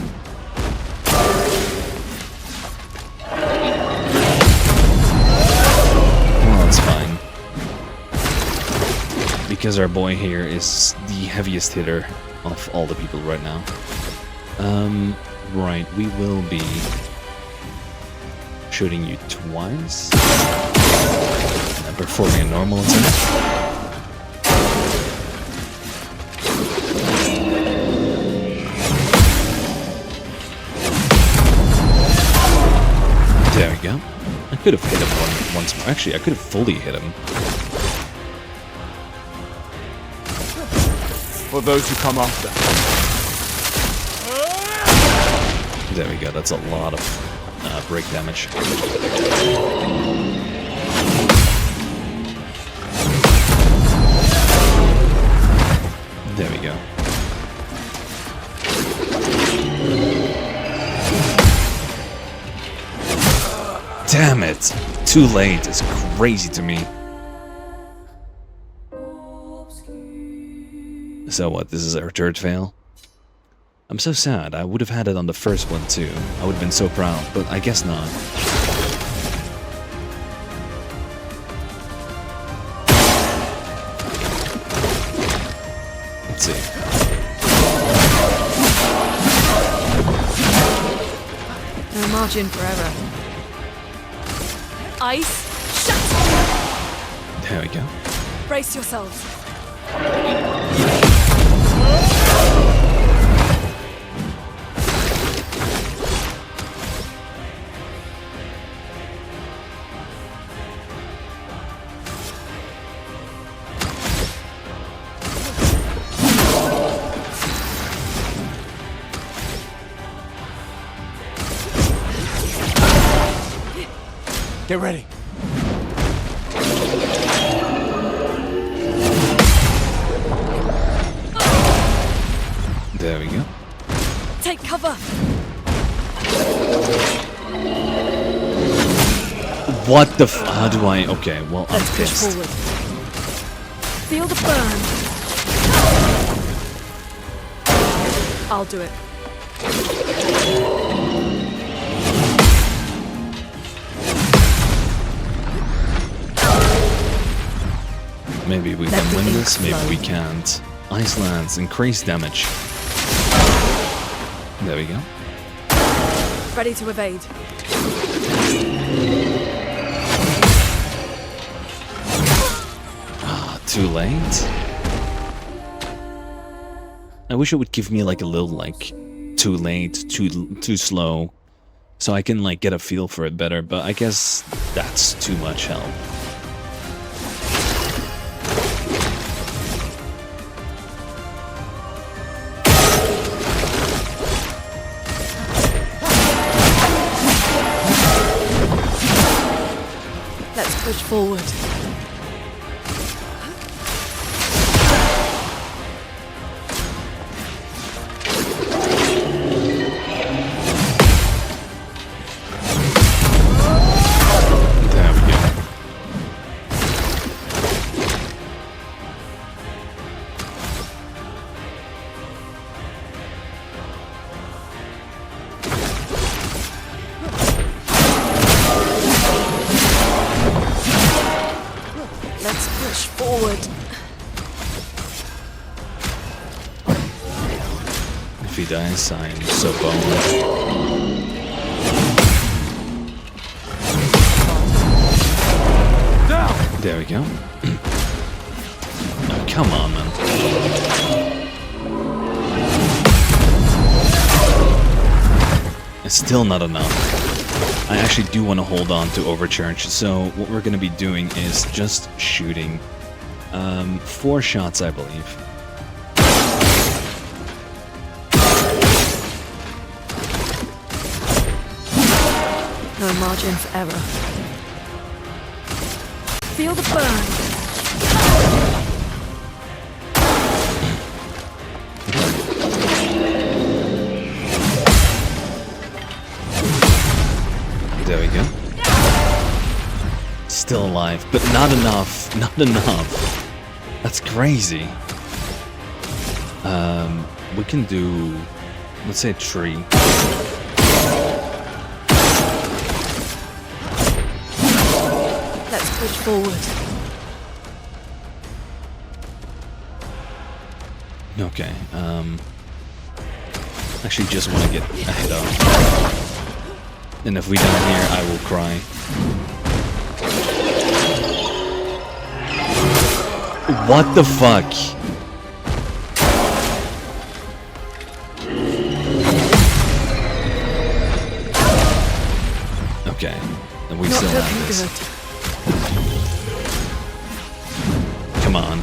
Well, it's fine. Because our boy here is the heaviest hitter of all the people right now. Right, we will be shooting you twice. And performing a normal attack. There we go. I could have hit him once more. Actually, I could have fully hit him. For those who come after. There we go. That's a lot of break damage. There we go. Damn it! Too late. It's crazy to me. So what? This is our third fail? I'm so sad. I would have had it on the first one too. I would have been so proud, but I guess not. Let's see. No margin for error. Ice, shut! There we go. Brace yourselves. Get ready. There we go. Take cover. What the f- How do I- Okay, well, I'm Let's push pissed. forward. Feel the burn. I'll do it. Maybe we can win this, maybe we can't. Iceland's increased damage. There we go. Ready to evade. Ah, too late. I wish it would give me like a little like too late, too slow, so I can like get a feel for it better, but I guess that's too much help. Let's push forward. There we go. forward. If he dies, I'm so boned. There we go. Oh, come on, man. It's still not enough. I actually do want to hold on to overcharge, so what we're going to be doing is just shooting 4 shots, I believe. No margin for error. Feel the burn. There we go. Still alive, but not enough. Not enough. That's crazy. We can do, let's say, a tree. Let's push forward. Okay. Actually, just want to get ahead of. And if we die here, I will cry. What the fuck? Okay, and we still have this. Come on.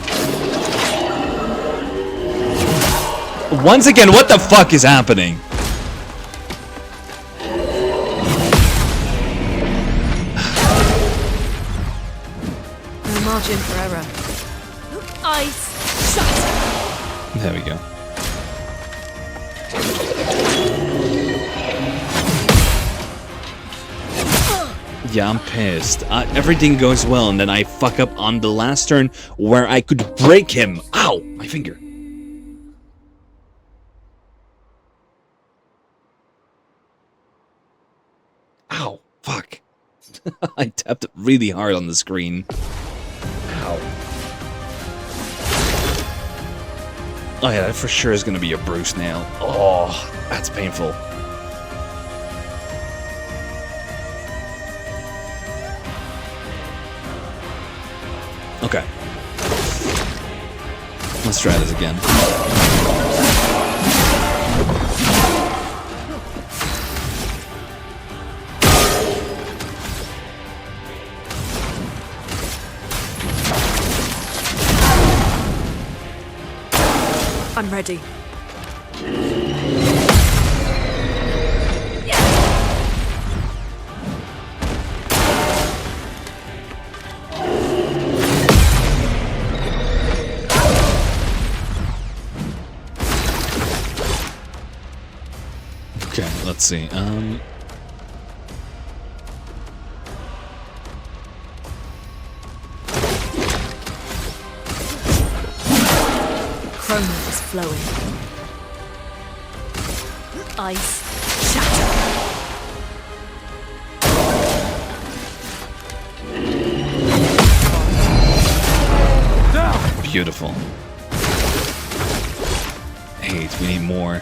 Once again, what the fuck is happening? No margin for error. Ice. Shut. There we go. Yeah, I'm pissed. Everything goes well, and then I fuck up on the last turn where I could break him. Ow! My finger. Ow. Fuck. I tapped it really hard on the screen. Ow. Oh yeah, that for sure is gonna be a bruised nail. Oh, that's painful. Okay. Let's try this again. I'm ready. Okay, let's see. Chroma is flowing. Ice. Shatter. Beautiful. Hate, we need more.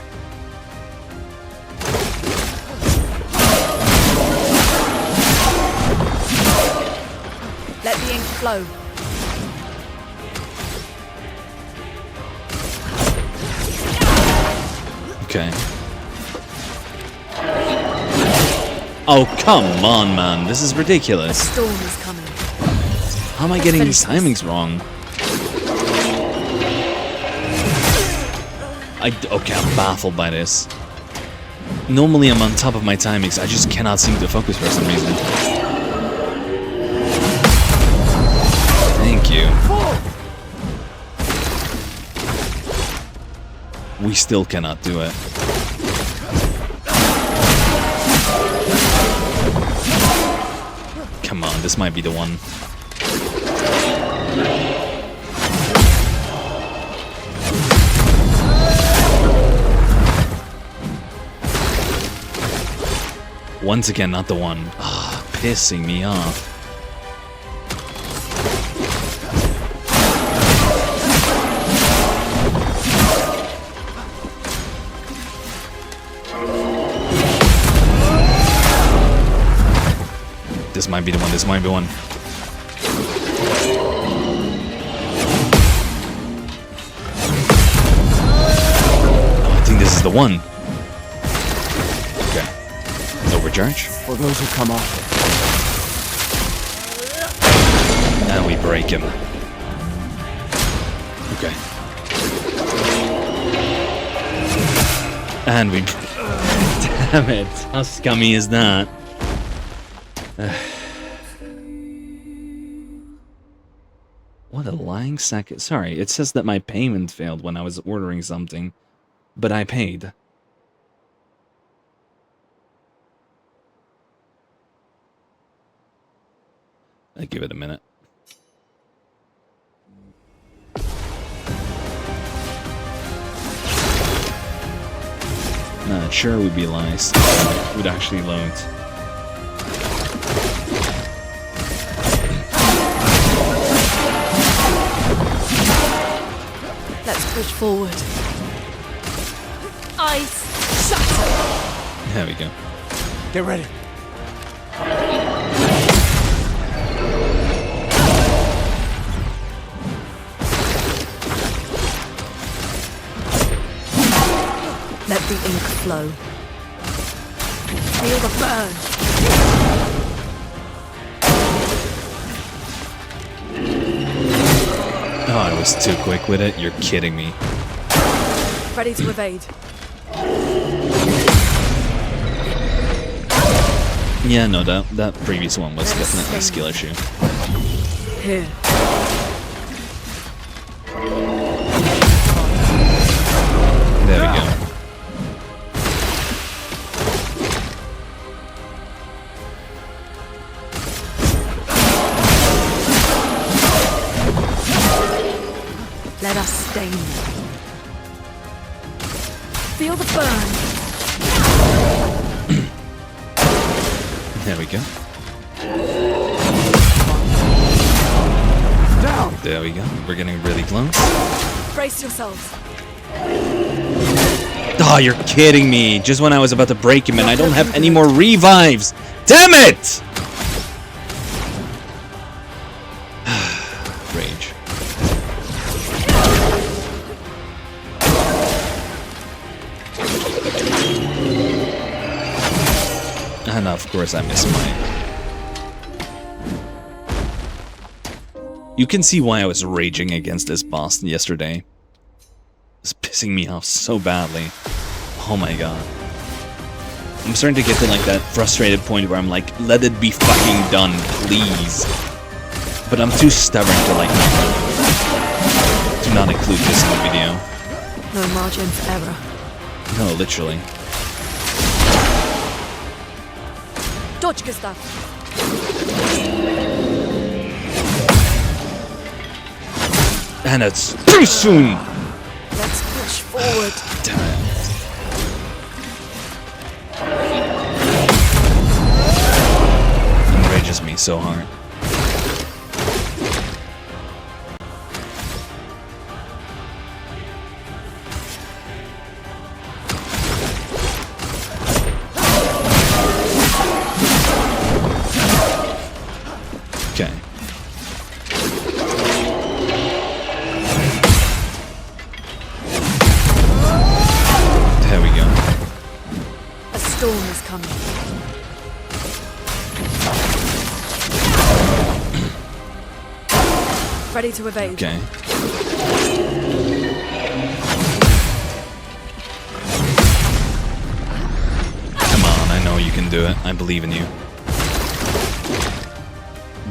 Let the ink flow. Okay. Oh, come on, man. This is ridiculous. A storm is coming. How am I getting these timings wrong? Okay, I'm baffled by this. Normally I'm on top of my timings. I just cannot seem to focus for some reason. Thank you. We still cannot do it. Come on, this might be the one. Once again, not the one. Ah, pissing me off. This might be the one. This might be one. Oh, I think this is the one. Okay. Overcharge. For those who come after. Now we break him. Okay. And we... Damn it. How scummy is that? What a lying sack. Sorry, it says that my payment failed when I was ordering something. But I paid. I'll give it a minute. Not sure would be lies. Would actually load. Let's push forward. Ice shatter. There we go. Get ready. Let the ink flow. Feel the burn. Oh, I was too quick with it. You're kidding me. Ready to evade. Yeah, no, that previous one was definitely a skill issue. Here. There we go. Let us stain them. Feel the burn. There we go. Down. There we go. We're getting really close. Brace yourselves. Oh, you're kidding me. Just when I was about to break him and I don't have any more revives. Damn it! Rage. And of course I missed mine. You can see why I was raging against this boss yesterday. It's pissing me off so badly. Oh my god. I'm starting to get to like that frustrated point where I'm like, let it be fucking done, please. But I'm too stubborn to like to not include this in the video. No margin for error. No, literally. Dodge, Gustav. And it's too soon! Let's push forward. Damn. Enrages me so hard. Okay. There we go. A storm is coming. Ready to evade. Okay. Come on, I know you can do it. I believe in you.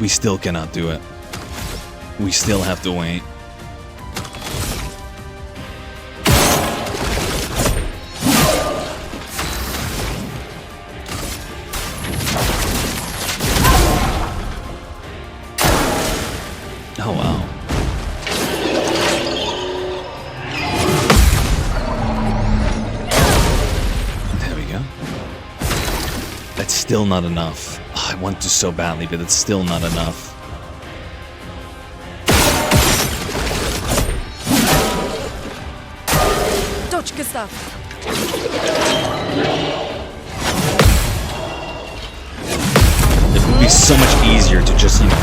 We still cannot do it. We still have to wait. Oh wow. There we go. That's still not enough. Oh, I want to so badly, but it's still not enough. Dodge, Gustav. It would be so much easier to just, you know...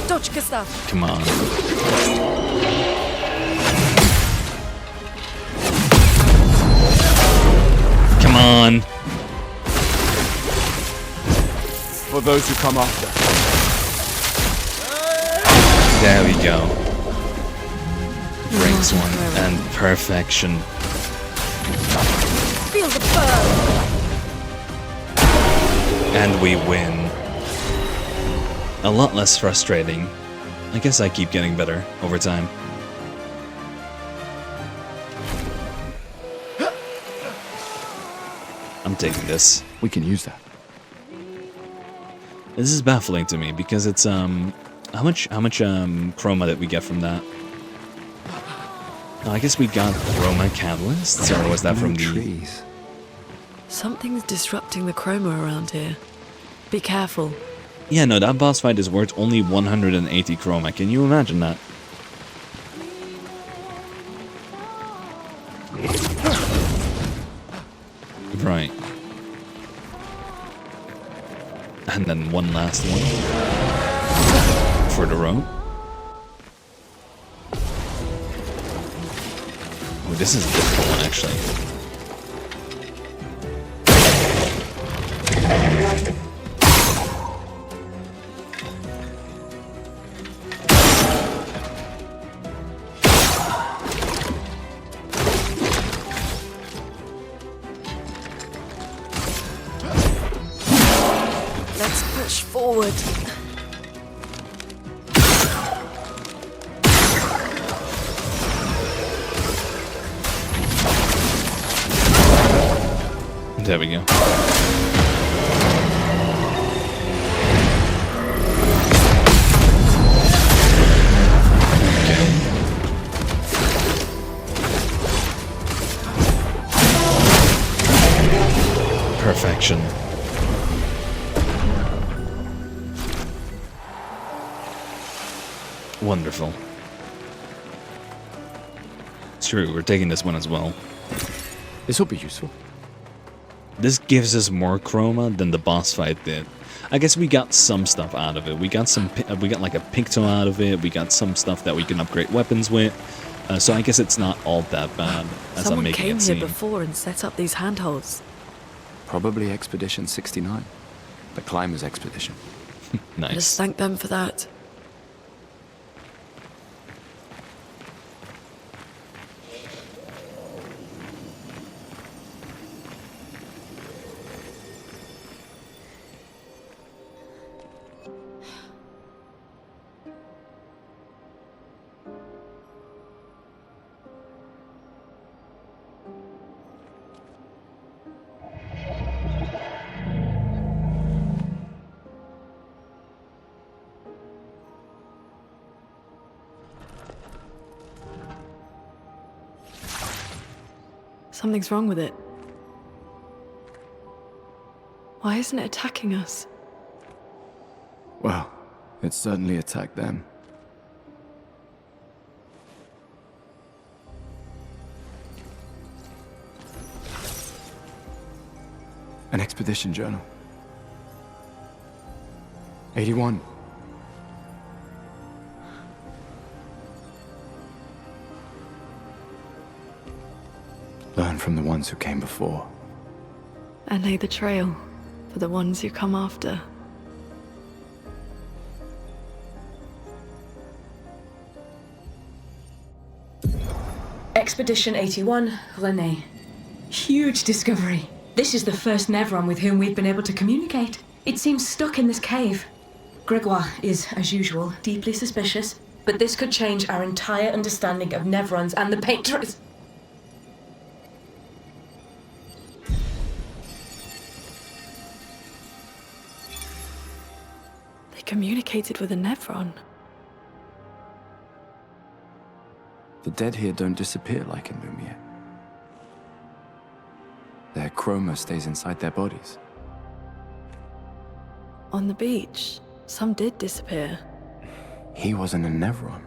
Dodge, Gustav. Come on. Come on. For those who come after. There we go. Brings one. And perfection. Feel the burn. And we win. A lot less frustrating. I guess I keep getting better over time. I'm taking this. We can use that. This is baffling to me because it's how much chroma did we get from that? Oh, I guess we got chroma catalysts, or was that from the trees? Something's disrupting the chroma around here. Be careful. Yeah, no, that boss fight is worth only 180 chroma. Can you imagine that? Right. And then one last one. For the rope. Oh, this is a difficult one, actually. Let's push forward. There we go. Perfection. Wonderful. It's true, we're taking this one as well. This will be useful. This gives us more chroma than the boss fight did. I guess we got some stuff out of it. We got like a picto out of it. We got some stuff that we can upgrade weapons with. So I guess it's not all that bad as I'm Someone making came it here seem. before and set up these handholds. Probably Expedition 69. The Climbers Expedition. Nice. Let's thank them for that. Something's wrong with it. Why isn't it attacking us? Well, it certainly attacked them. An expedition journal. 81. Learn from the ones who came before. And lay the trail for the ones who come after. Expedition 81, René. Huge discovery. This is the first Nevron with whom we've been able to communicate. It seems stuck in this cave. Gregoire is, as usual, deeply suspicious, but this could change our entire understanding of Nevrons and the Painters. They communicated with a Nevron. The dead here don't disappear like in Lumiere. Their chroma stays inside their bodies. On the beach, some did disappear. He wasn't a Nevron.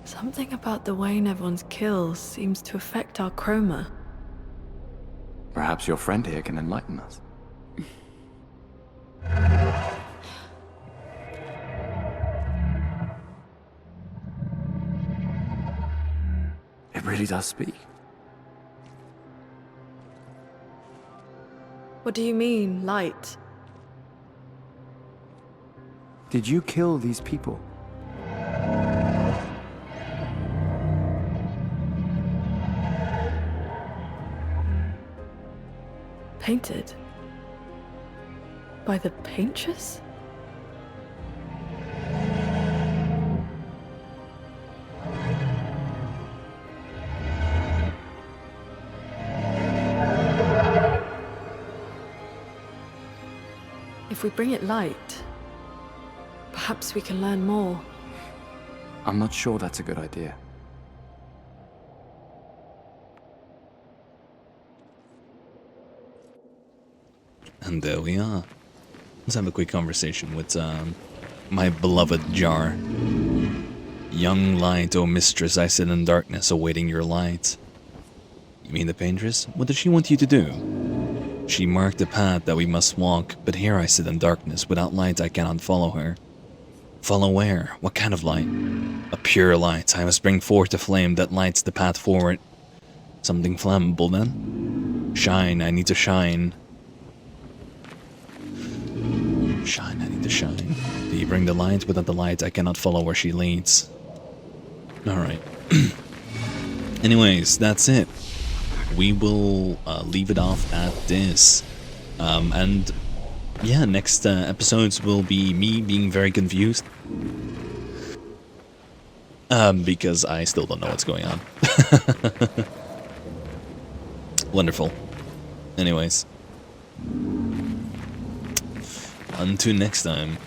Something about the way Nevron's kills seems to affect our chroma. Perhaps your friend here can enlighten us. It really does speak. What do you mean, light? Did you kill these people? Painted? By the paintress? If we bring it light, perhaps we can learn more. I'm not sure that's a good idea. And there we are. Let's have a quick conversation with my beloved Jar. Young light, O mistress, I sit in darkness awaiting your light. You mean the paintress? What does she want you to do? She marked the path that we must walk, but here I sit in darkness. Without light I cannot follow her. Follow where? What kind of light? A pure light. I must bring forth the flame that lights the path forward. Something flammable then? Shine, I need to shine. Shine, I need to shine. Do you bring the light? Without the light, I cannot follow where she leads. Alright. Anyways, that's it. We will leave it off at this. And yeah, next episodes will be me being very confused. Because I still don't know what's going on. Wonderful. Anyways. Until next time.